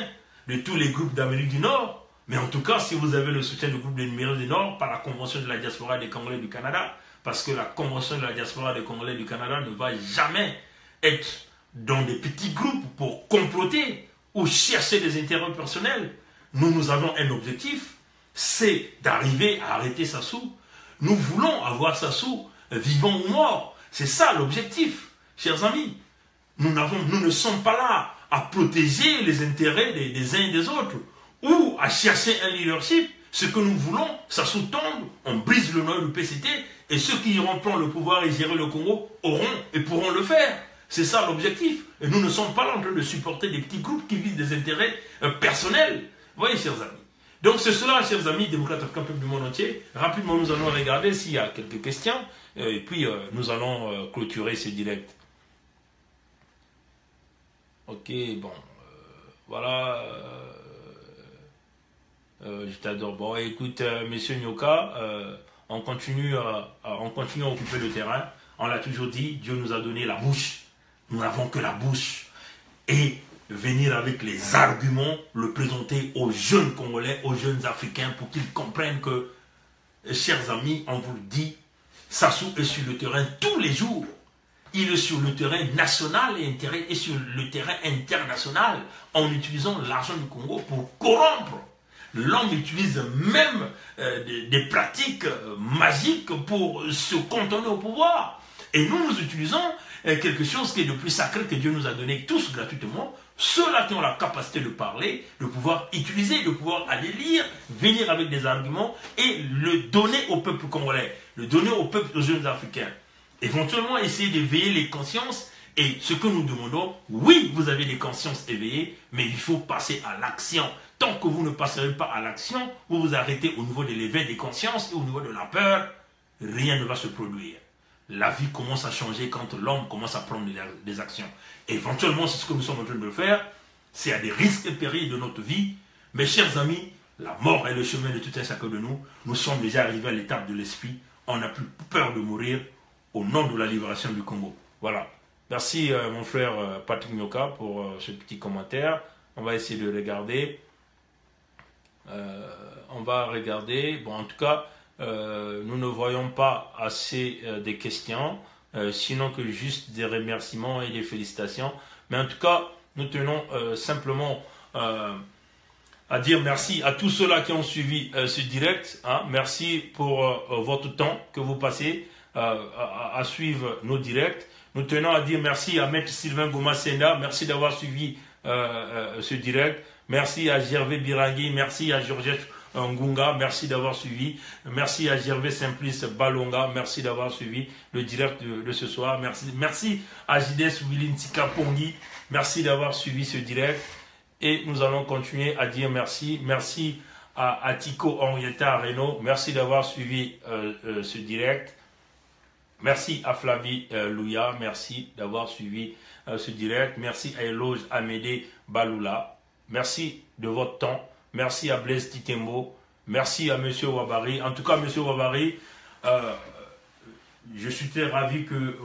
de tous les groupes d'Amérique du Nord. Mais en tout cas, si vous avez le soutien du groupe de l'Amérique du Nord par la Convention de la diaspora des Congolais du Canada, parce que la Convention de la diaspora des Congolais du Canada ne va jamais être dans des petits groupes pour comploter ou chercher des intérêts personnels. Nous avons un objectif, c'est d'arriver à arrêter Sassou. Nous voulons avoir Sassou vivant ou mort. C'est ça l'objectif, chers amis. Nous ne sommes pas là à protéger les intérêts des uns et des autres ou à chercher un leadership. Ce que nous voulons, Sassou tombe, on brise le noyau du PCT et ceux qui iront prendre le pouvoir et gérer le Congo auront et pourront le faire. C'est ça l'objectif. Et nous ne sommes pas là en train de supporter des petits groupes qui visent des intérêts personnels. Vous voyez, chers amis. Donc c'est cela, chers amis, démocrates africains, peuple du monde entier. Rapidement, nous allons regarder s'il y a quelques questions. Et puis, nous allons clôturer ce direct. Ok, bon. Voilà. Je t'adore. Bon, écoute, monsieur Nyoka, on continue à occuper le terrain. On l'a toujours dit, Dieu nous a donné la bouche. Nous n'avons que la bouche. Et venir avec les arguments, le présenter aux jeunes Congolais, aux jeunes Africains, pour qu'ils comprennent que, chers amis, on vous le dit, Sassou est sur le terrain tous les jours. Il est sur le terrain national et sur le terrain international en utilisant l'argent du Congo pour corrompre. L'homme utilise même des pratiques magiques pour se cantonner au pouvoir. Et nous utilisons quelque chose qui est le plus sacré que Dieu nous a donné tous gratuitement. Ceux-là qui ont la capacité de parler, de pouvoir utiliser, de pouvoir aller lire, venir avec des arguments et le donner au peuple congolais, le donner au peuple, aux jeunes africains. Éventuellement, essayer d'éveiller les consciences. Et ce que nous demandons, oui, vous avez des consciences éveillées, mais il faut passer à l'action. Tant que vous ne passerez pas à l'action, vous vous arrêtez au niveau de l'éveil des consciences et au niveau de la peur, rien ne va se produire. La vie commence à changer quand l'homme commence à prendre des actions. Et éventuellement, c'est ce que nous sommes en train de faire. C'est à des risques et périls de notre vie. Mes chers amis, la mort est le chemin de tout un chacun de nous. Nous sommes déjà arrivés à l'étape de l'esprit. On n'a plus peur de mourir. au nom de la libération du Congo. Voilà. Merci mon frère Patrick Nyoka pour ce petit commentaire. On va essayer de regarder. On va regarder. Bon, en tout cas, nous ne voyons pas assez des questions, sinon que juste des remerciements et des félicitations. Mais en tout cas, nous tenons simplement à dire merci à tous ceux-là qui ont suivi ce direct. Hein. Merci pour votre temps que vous passez à suivre nos directs. Nous tenons à dire merci à Maître Sylvain Goma-Senda. Merci d'avoir suivi ce direct. Merci à Gervais Birangui. Merci à Georgette Ngunga. Merci d'avoir suivi. Merci à Gervais Simplice Balonga. Merci d'avoir suivi le direct de ce soir. Merci à Jides Wilin Tikapongi. Merci d'avoir suivi ce direct. Et nous allons continuer à dire merci. Merci à Atiko Henrietta Reno. Merci d'avoir suivi ce direct. Merci à Flavie Louya. Merci d'avoir suivi ce direct. Merci à Eloge Amédée Baloula. Merci de votre temps. Merci à Blaise Titembo. Merci à M. Wabari. En tout cas, M. Wabari, je suis très ravi que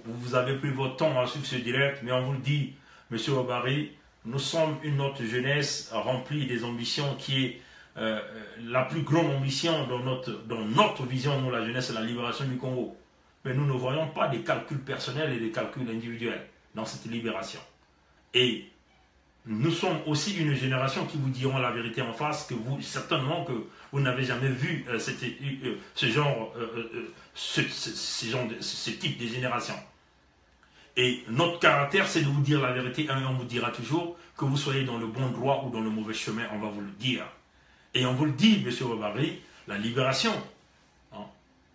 vous avez pris votre temps à suivre ce direct. Mais on vous le dit, M. Wabari, nous sommes une autre jeunesse remplie des ambitions qui est la plus grande ambition dans notre vision, nous, la jeunesse, c'est la libération du Congo. Mais nous ne voyons pas des calculs personnels et des calculs individuels dans cette libération. Et nous sommes aussi une génération qui vous diront la vérité en face, que vous, certainement que vous n'avez jamais vu ce type de génération. Et notre caractère, c'est de vous dire la vérité, et on vous dira toujours que vous soyez dans le bon droit ou dans le mauvais chemin, on va vous le dire. Et on vous le dit, M. Wabari, la libération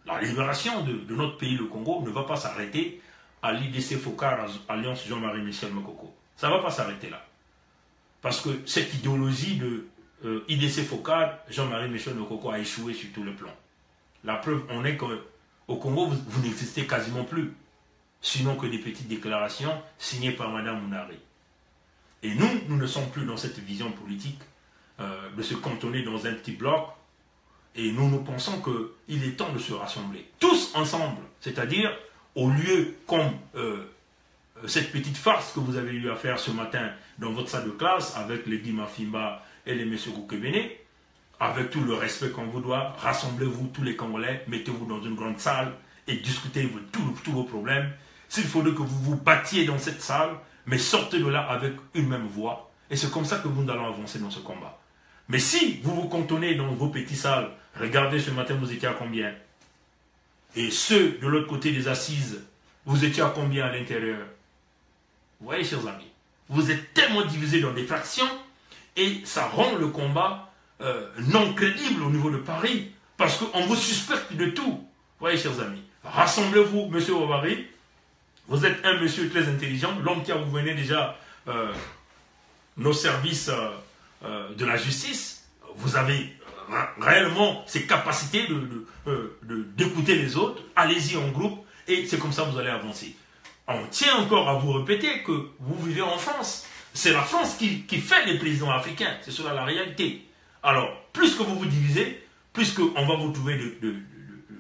de notre pays, le Congo, ne va pas s'arrêter à l'IDC FOCAR, Alliance Jean-Marie Michel Mokoko. Ça ne va pas s'arrêter là. Parce que cette idéologie de IDC FOCAR, Jean-Marie Michel Mokoko a échoué sur tous les plans. La preuve en est qu'au Congo, vous n'existez quasiment plus. Sinon que des petites déclarations signées par Mme Mounari. Et nous ne sommes plus dans cette vision politique de se cantonner dans un petit bloc. Et nous pensons qu'il est temps de se rassembler. Tous ensemble. C'est-à-dire, au lieu, comme cette petite farce que vous avez eu à faire ce matin dans votre salle de classe, avec les Dima Fimba et les M. Koukebene, avec tout le respect qu'on vous doit, rassemblez-vous tous les Congolais, mettez-vous dans une grande salle et discutez tous vos problèmes. S'il faudrait que vous vous battiez dans cette salle, mais sortez de là avec une même voix. Et c'est comme ça que nous allons avancer dans ce combat. Mais si vous vous cantonnez dans vos petites salles, regardez ce matin vous étiez à combien? Et ceux de l'autre côté des assises, vous étiez à combien à l'intérieur? Vous voyez, chers amis, vous êtes tellement divisés dans des fractions et ça rend le combat non crédible au niveau de Paris parce qu'on vous suspecte de tout. Vous voyez, chers amis, rassemblez-vous, M. Wabari. Vous êtes un monsieur très intelligent, l'homme qui a gouverné déjà nos services de la justice. Vous avez réellement ces capacités d'écouter les autres. Allez-y en groupe et c'est comme ça que vous allez avancer. On tient encore à vous répéter que vous vivez en France. C'est la France qui fait les présidents africains. C'est cela la réalité. Alors, plus que vous vous divisez, plus qu'on va vous trouver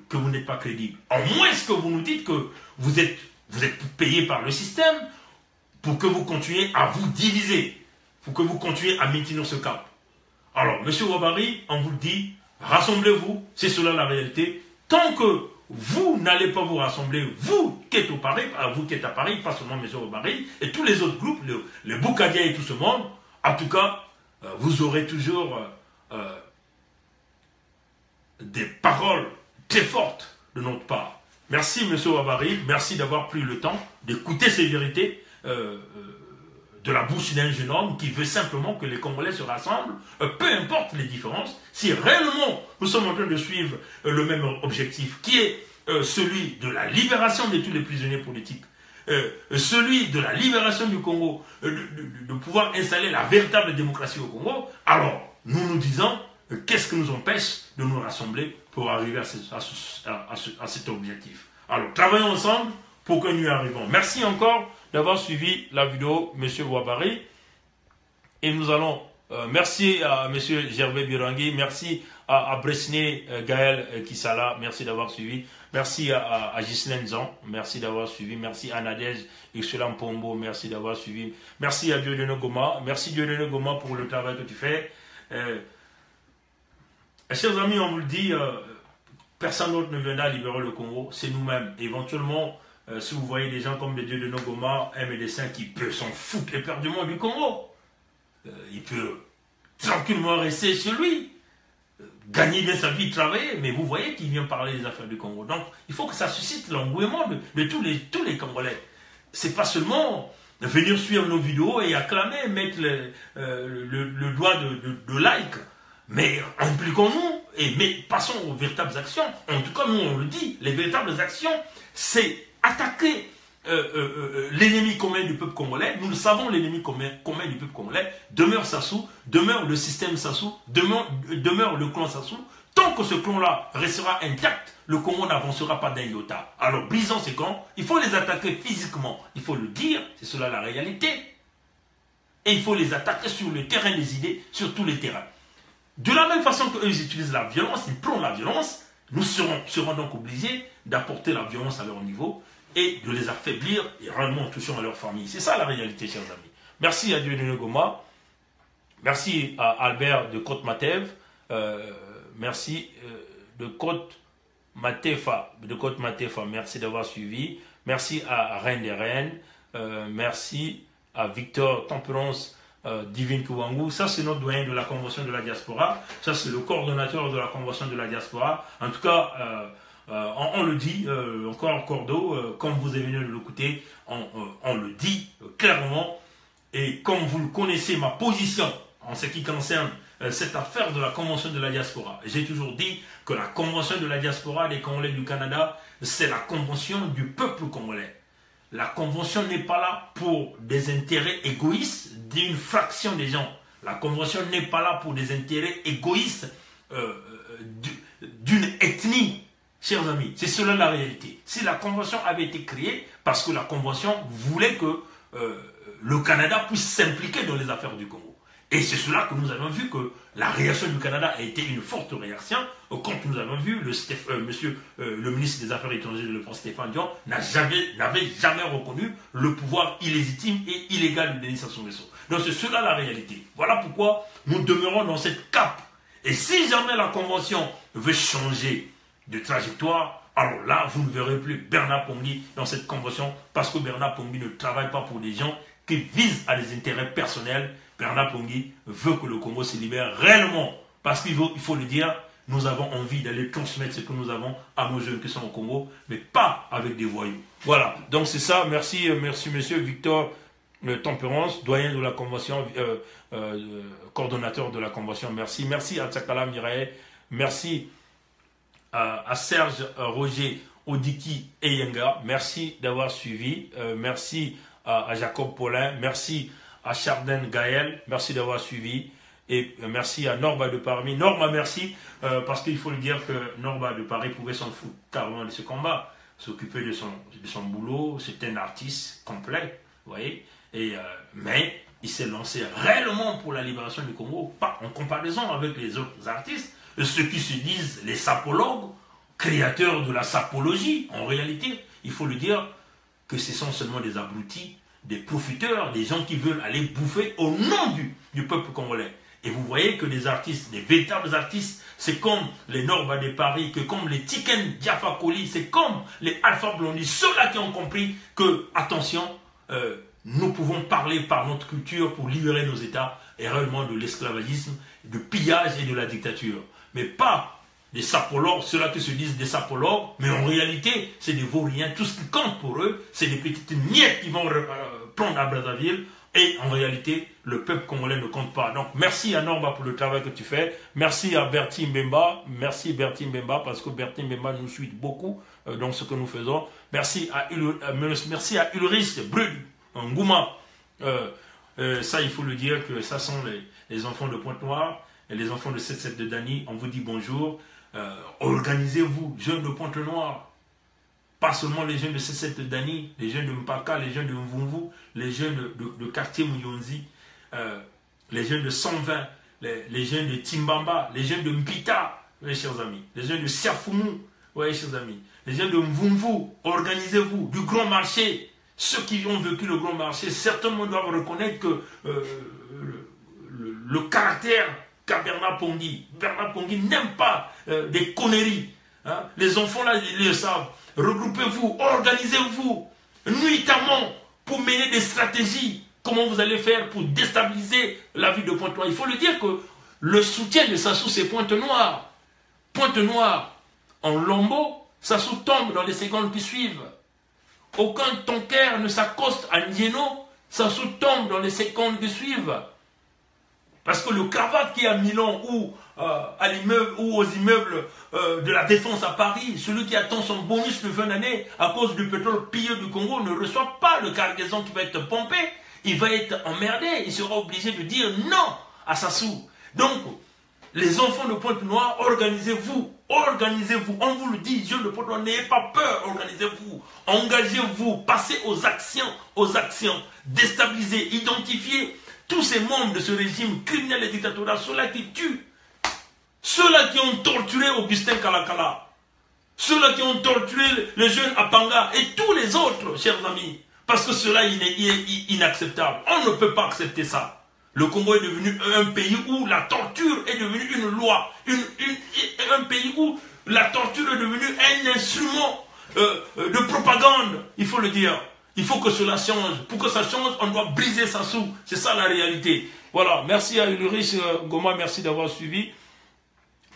que vous n'êtes pas crédible. En moins que vous nous dites que vous êtes payé par le système pour que vous continuez à vous diviser, pour que vous continuez à maintenir ce cap. Alors, M. Wabari, on vous le dit, rassemblez-vous, c'est cela la réalité. Tant que vous n'allez pas vous rassembler, vous qui êtes à Paris, pas seulement M. Wabari, et tous les autres groupes, les Boukadia et tout ce monde, en tout cas, vous aurez toujours des paroles très fortes de notre part. Merci, M. Wabari. Merci d'avoir pris le temps d'écouter ces vérités de la bouche d'un jeune homme qui veut simplement que les Congolais se rassemblent, peu importe les différences. Si réellement nous sommes en train de suivre le même objectif, qui est celui de la libération de tous les prisonniers politiques, celui de la libération du Congo, de pouvoir installer la véritable démocratie au Congo, alors nous nous disons, qu'est-ce qui nous empêche de nous rassembler pour arriver à cet objectif? Alors, travaillons ensemble pour que nous y arrivons. Merci encore d'avoir suivi la vidéo, M. Wabari. Et nous allons, merci à M. Gervais Birangui, merci à Bresné Gaël Kisala, merci d'avoir suivi. Merci à Ghislaine Zan, merci d'avoir suivi. Merci à Nadège Excellent Pombo, merci d'avoir suivi. Merci à Dieudonné Goma, merci Dieudonné Goma pour le travail que tu fais. Chers amis, on vous le dit, personne d'autre ne viendra libérer le Congo, c'est nous-mêmes. Éventuellement, si vous voyez des gens comme des Dieudonné Goma, un médecin qui peut s'en foutre éperdument du Congo, il peut tranquillement rester chez lui, gagner bien sa vie, travailler, mais vous voyez qu'il vient parler des affaires du Congo. Donc, il faut que ça suscite l'engouement de tous les Congolais. C'est pas seulement venir suivre nos vidéos et acclamer, mettre le doigt de like, mais impliquons-nous mais passons aux véritables actions. En tout cas, nous, on le dit, les véritables actions, c'est attaquer l'ennemi commun du peuple congolais. Nous le savons, l'ennemi commun du peuple congolais demeure Sassou, demeure le système Sassou, demeure le clan Sassou. Tant que ce clan-là restera intact, le Congo n'avancera pas d'un iota. Alors, brisons ces clans, il faut les attaquer physiquement. Il faut le dire, c'est cela la réalité. Et il faut les attaquer sur le terrain des idées, sur tous les terrains. De la même façon qu'eux, ils utilisent la violence, ils prônent la violence, nous serons donc obligés d'apporter la violence à leur niveau et de les affaiblir et réellement en touchant à leur famille. C'est ça la réalité, chers amis. Merci à Dieudonné Goma. Merci à Albert de Côte-Matev. Merci de Côte-Matefa. Merci d'avoir suivi. Merci à Reine des Reines. Merci à Victor Tempérance Divine Kouangou. Ça, c'est notre doyen de la Convention de la Diaspora. Ça, c'est le coordonnateur de la Convention de la Diaspora. En tout cas, on le dit, encore cordeau, comme vous avez venu de l'écouter, on le dit clairement. Et comme vous le connaissez, ma position en ce qui concerne cette affaire de la Convention de la Diaspora. J'ai toujours dit que la Convention de la Diaspora des Congolais du Canada, c'est la Convention du peuple congolais. La Convention n'est pas là pour des intérêts égoïstes d'une fraction des gens. La Convention n'est pas là pour des intérêts égoïstes d'une ethnie. Chers amis, c'est cela la réalité. Si la Convention avait été créée parce que la Convention voulait que le Canada puisse s'impliquer dans les affaires du Congo. Et c'est cela que nous avons vu que la réaction du Canada a été une forte réaction quand nous avons vu le ministre des Affaires étrangères, le prince Stéphane Dion, n'avait jamais reconnu le pouvoir illégitime et illégal de Denis Sassou Nguesso. Donc c'est cela la réalité. Voilà pourquoi nous demeurons dans cette cape. Et si jamais la Convention veut changer de trajectoire, alors là, vous ne verrez plus Bernard Pongui dans cette Convention parce que Bernard Pongui ne travaille pas pour des gens qui visent à des intérêts personnels. Bernard Pongui veut que le Congo se libère réellement. Parce qu'il faut le dire, nous avons envie d'aller transmettre ce que nous avons à nos jeunes qui sont au Congo, mais pas avec des voyous. Voilà, donc c'est ça. Merci monsieur Victor Tempérance, doyen de la Convention, coordonnateur de la Convention. Merci. Merci à Tsakala Mirae. Merci à Serge Roger Odiki Eyenga. Merci d'avoir suivi. Merci à Jacob Paulin. Merci à Chardin Gaël, merci d'avoir suivi. Et merci à Norba de Paris. Norma, merci, parce qu'il faut le dire que Norba de Paris pouvait s'en foutre carrément de ce combat, s'occuper de son boulot. C'est un artiste complet, vous voyez. Mais il s'est lancé réellement pour la libération du Congo, pas en comparaison avec les autres artistes, ceux qui se disent les sapologues, créateurs de la sapologie. En réalité, il faut le dire que ce sont seulement des abrutis, des profiteurs, des gens qui veulent aller bouffer au nom du peuple congolais. Et vous voyez que des artistes, des véritables artistes, c'est comme les Norba de Paris, que comme les Tiken Diafa Koli, c'est comme les Alpha Blondy, ceux-là qui ont compris que, attention, nous pouvons parler par notre culture pour libérer nos États et réellement de l'esclavagisme, du pillage et de la dictature. Mais pas des sapologues, ceux-là qui se disent des sapologues, mais en réalité, c'est des vauriens. Tout ce qui compte pour eux, c'est des petites miettes qui vont prendre à Brazzaville. Et en réalité, le peuple congolais ne compte pas. Donc, merci à Norma pour le travail que tu fais. Merci à Bertie Mbemba. Merci Bertie Mbemba, parce que Bertie Mbemba nous suit beaucoup dans ce que nous faisons. Merci à Ulrich Brud Ngouma. Ça, il faut le dire que ça sont les enfants de Pointe-Noire et les enfants de 7-7 de Dany. On vous dit bonjour. Organisez-vous, jeunes de Pointe-Noire. Pas seulement les jeunes de 7-7 de Dany, les jeunes de Mpaka, les jeunes de Mvumvu, les jeunes de quartier Mouyonzi, les jeunes de 120, les jeunes de Timbamba, les jeunes de Mpita, oui, chers amis. Les jeunes de Siafoumou, oui, chers amis. Les jeunes de Mvumvu, organisez-vous. Du grand marché, ceux qui ont vécu le grand marché, certainement doivent reconnaître que le caractère qu'a Bernard Pongui. Bernard Pongui n'aime pas des conneries. Hein. Les enfants là, ils le savent. Regroupez-vous, organisez-vous nuitamment pour mener des stratégies. Comment vous allez faire pour déstabiliser la ville de Pointe-Noire? Il faut le dire que le soutien de Sassou, c'est Pointe-Noire. Pointe-Noire, en Lombo, Sassou tombe dans les secondes qui suivent. Aucun tonker ne s'accoste à Ndieno, Sassou tombe dans les secondes qui suivent. Parce que le cravate qui est à Milan ou à l'immeuble ou aux immeubles de la Défense à Paris, celui qui attend son bonus de fin d'année à cause du pétrole pillé du Congo ne reçoit pas le cargaison qui va être pompé. Il va être emmerdé, il sera obligé de dire non à Sassou. Donc, les enfants de Pointe-Noire, organisez-vous, organisez-vous. On vous le dit, jeunes de Pointe-Noire, n'ayez pas peur, organisez-vous, engagez-vous, passez aux actions, déstabilisez, identifiez tous ces membres de ce régime criminel et dictatorial, ceux-là qui tuent, ceux-là qui ont torturé Augustin Kalakala, ceux-là qui ont torturé le jeune Apanga et tous les autres, chers amis. Parce que cela est inacceptable. On ne peut pas accepter ça. Le Congo est devenu un pays où la torture est devenue une loi. Un pays où la torture est devenue un instrument de propagande. Il faut le dire. Il faut que cela change. Pour que ça change, on doit briser Sassou. C'est ça la réalité. Voilà. Merci à Ulrich Goma. Merci d'avoir suivi.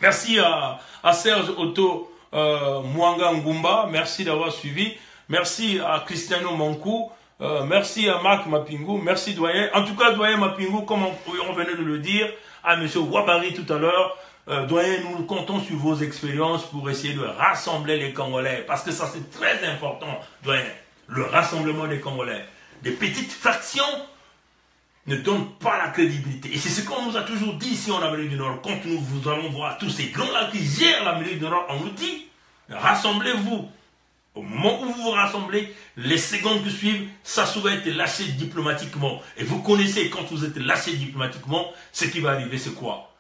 Merci à Serge Otto Mwanga Ngumba. Merci d'avoir suivi. Merci à Cristiano Mankou, merci à Marc Mapingou, merci Doyen. En tout cas, Doyen Mapingou, comme on venait de le dire, à M. Wabari tout à l'heure, Doyen, nous comptons sur vos expériences pour essayer de rassembler les Congolais. Parce que ça, c'est très important, Doyen. Le rassemblement des Congolais. Des petites fractions ne donnent pas la crédibilité. Et c'est ce qu'on nous a toujours dit ici en Amérique du Nord. Quand nous allons voir tous ces grands-là qui gèrent l'Amérique du Nord, on nous dit, rassemblez-vous. Au moment où vous vous rassemblez, les secondes qui suivent, Sassou va être lâché diplomatiquement. Et vous connaissez, quand vous êtes lâché diplomatiquement, ce qui va arriver, c'est quoi?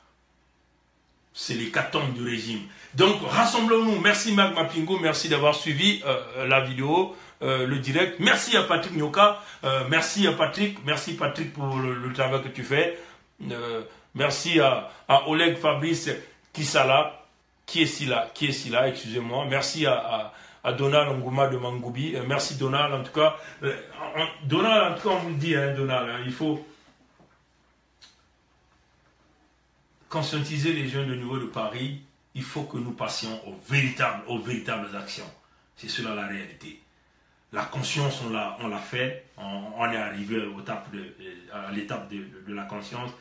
C'est l'hécatombe du régime. Donc, rassemblons-nous. Merci Marc Mapingo, merci d'avoir suivi la vidéo, le direct. Merci à Patrick Nyoka, merci à Patrick, pour le travail que tu fais. Merci à Oleg Fabrice Kisala, qui est là, excusez-moi. Merci à Donald Nguma de Mangoubi. Merci Donald, en tout cas. Donald, en tout cas, on vous le dit, hein, Donald, hein, il faut conscientiser les jeunes de niveau de Paris. Il faut que nous passions aux véritables actions. C'est cela la réalité. La conscience, on l'a fait. On est arrivé à l'étape de la conscience.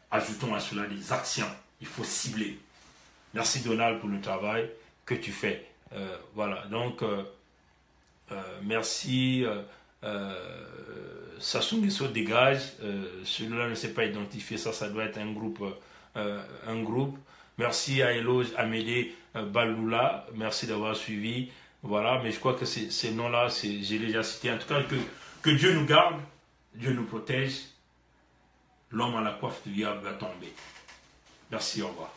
Ajoutons à cela des actions. Il faut cibler. Merci Donald pour le travail que tu fais. Voilà, donc merci. Sassou Nguesso dégage. Celui-là ne s'est pas identifié, ça doit être un groupe. Merci à Eloge Amédée Baloula, merci d'avoir suivi. Voilà, mais je crois que ces noms-là, j'ai déjà cité. En tout cas, que Dieu nous garde, Dieu nous protège. L'homme à la coiffe du diable va tomber. Merci, au revoir.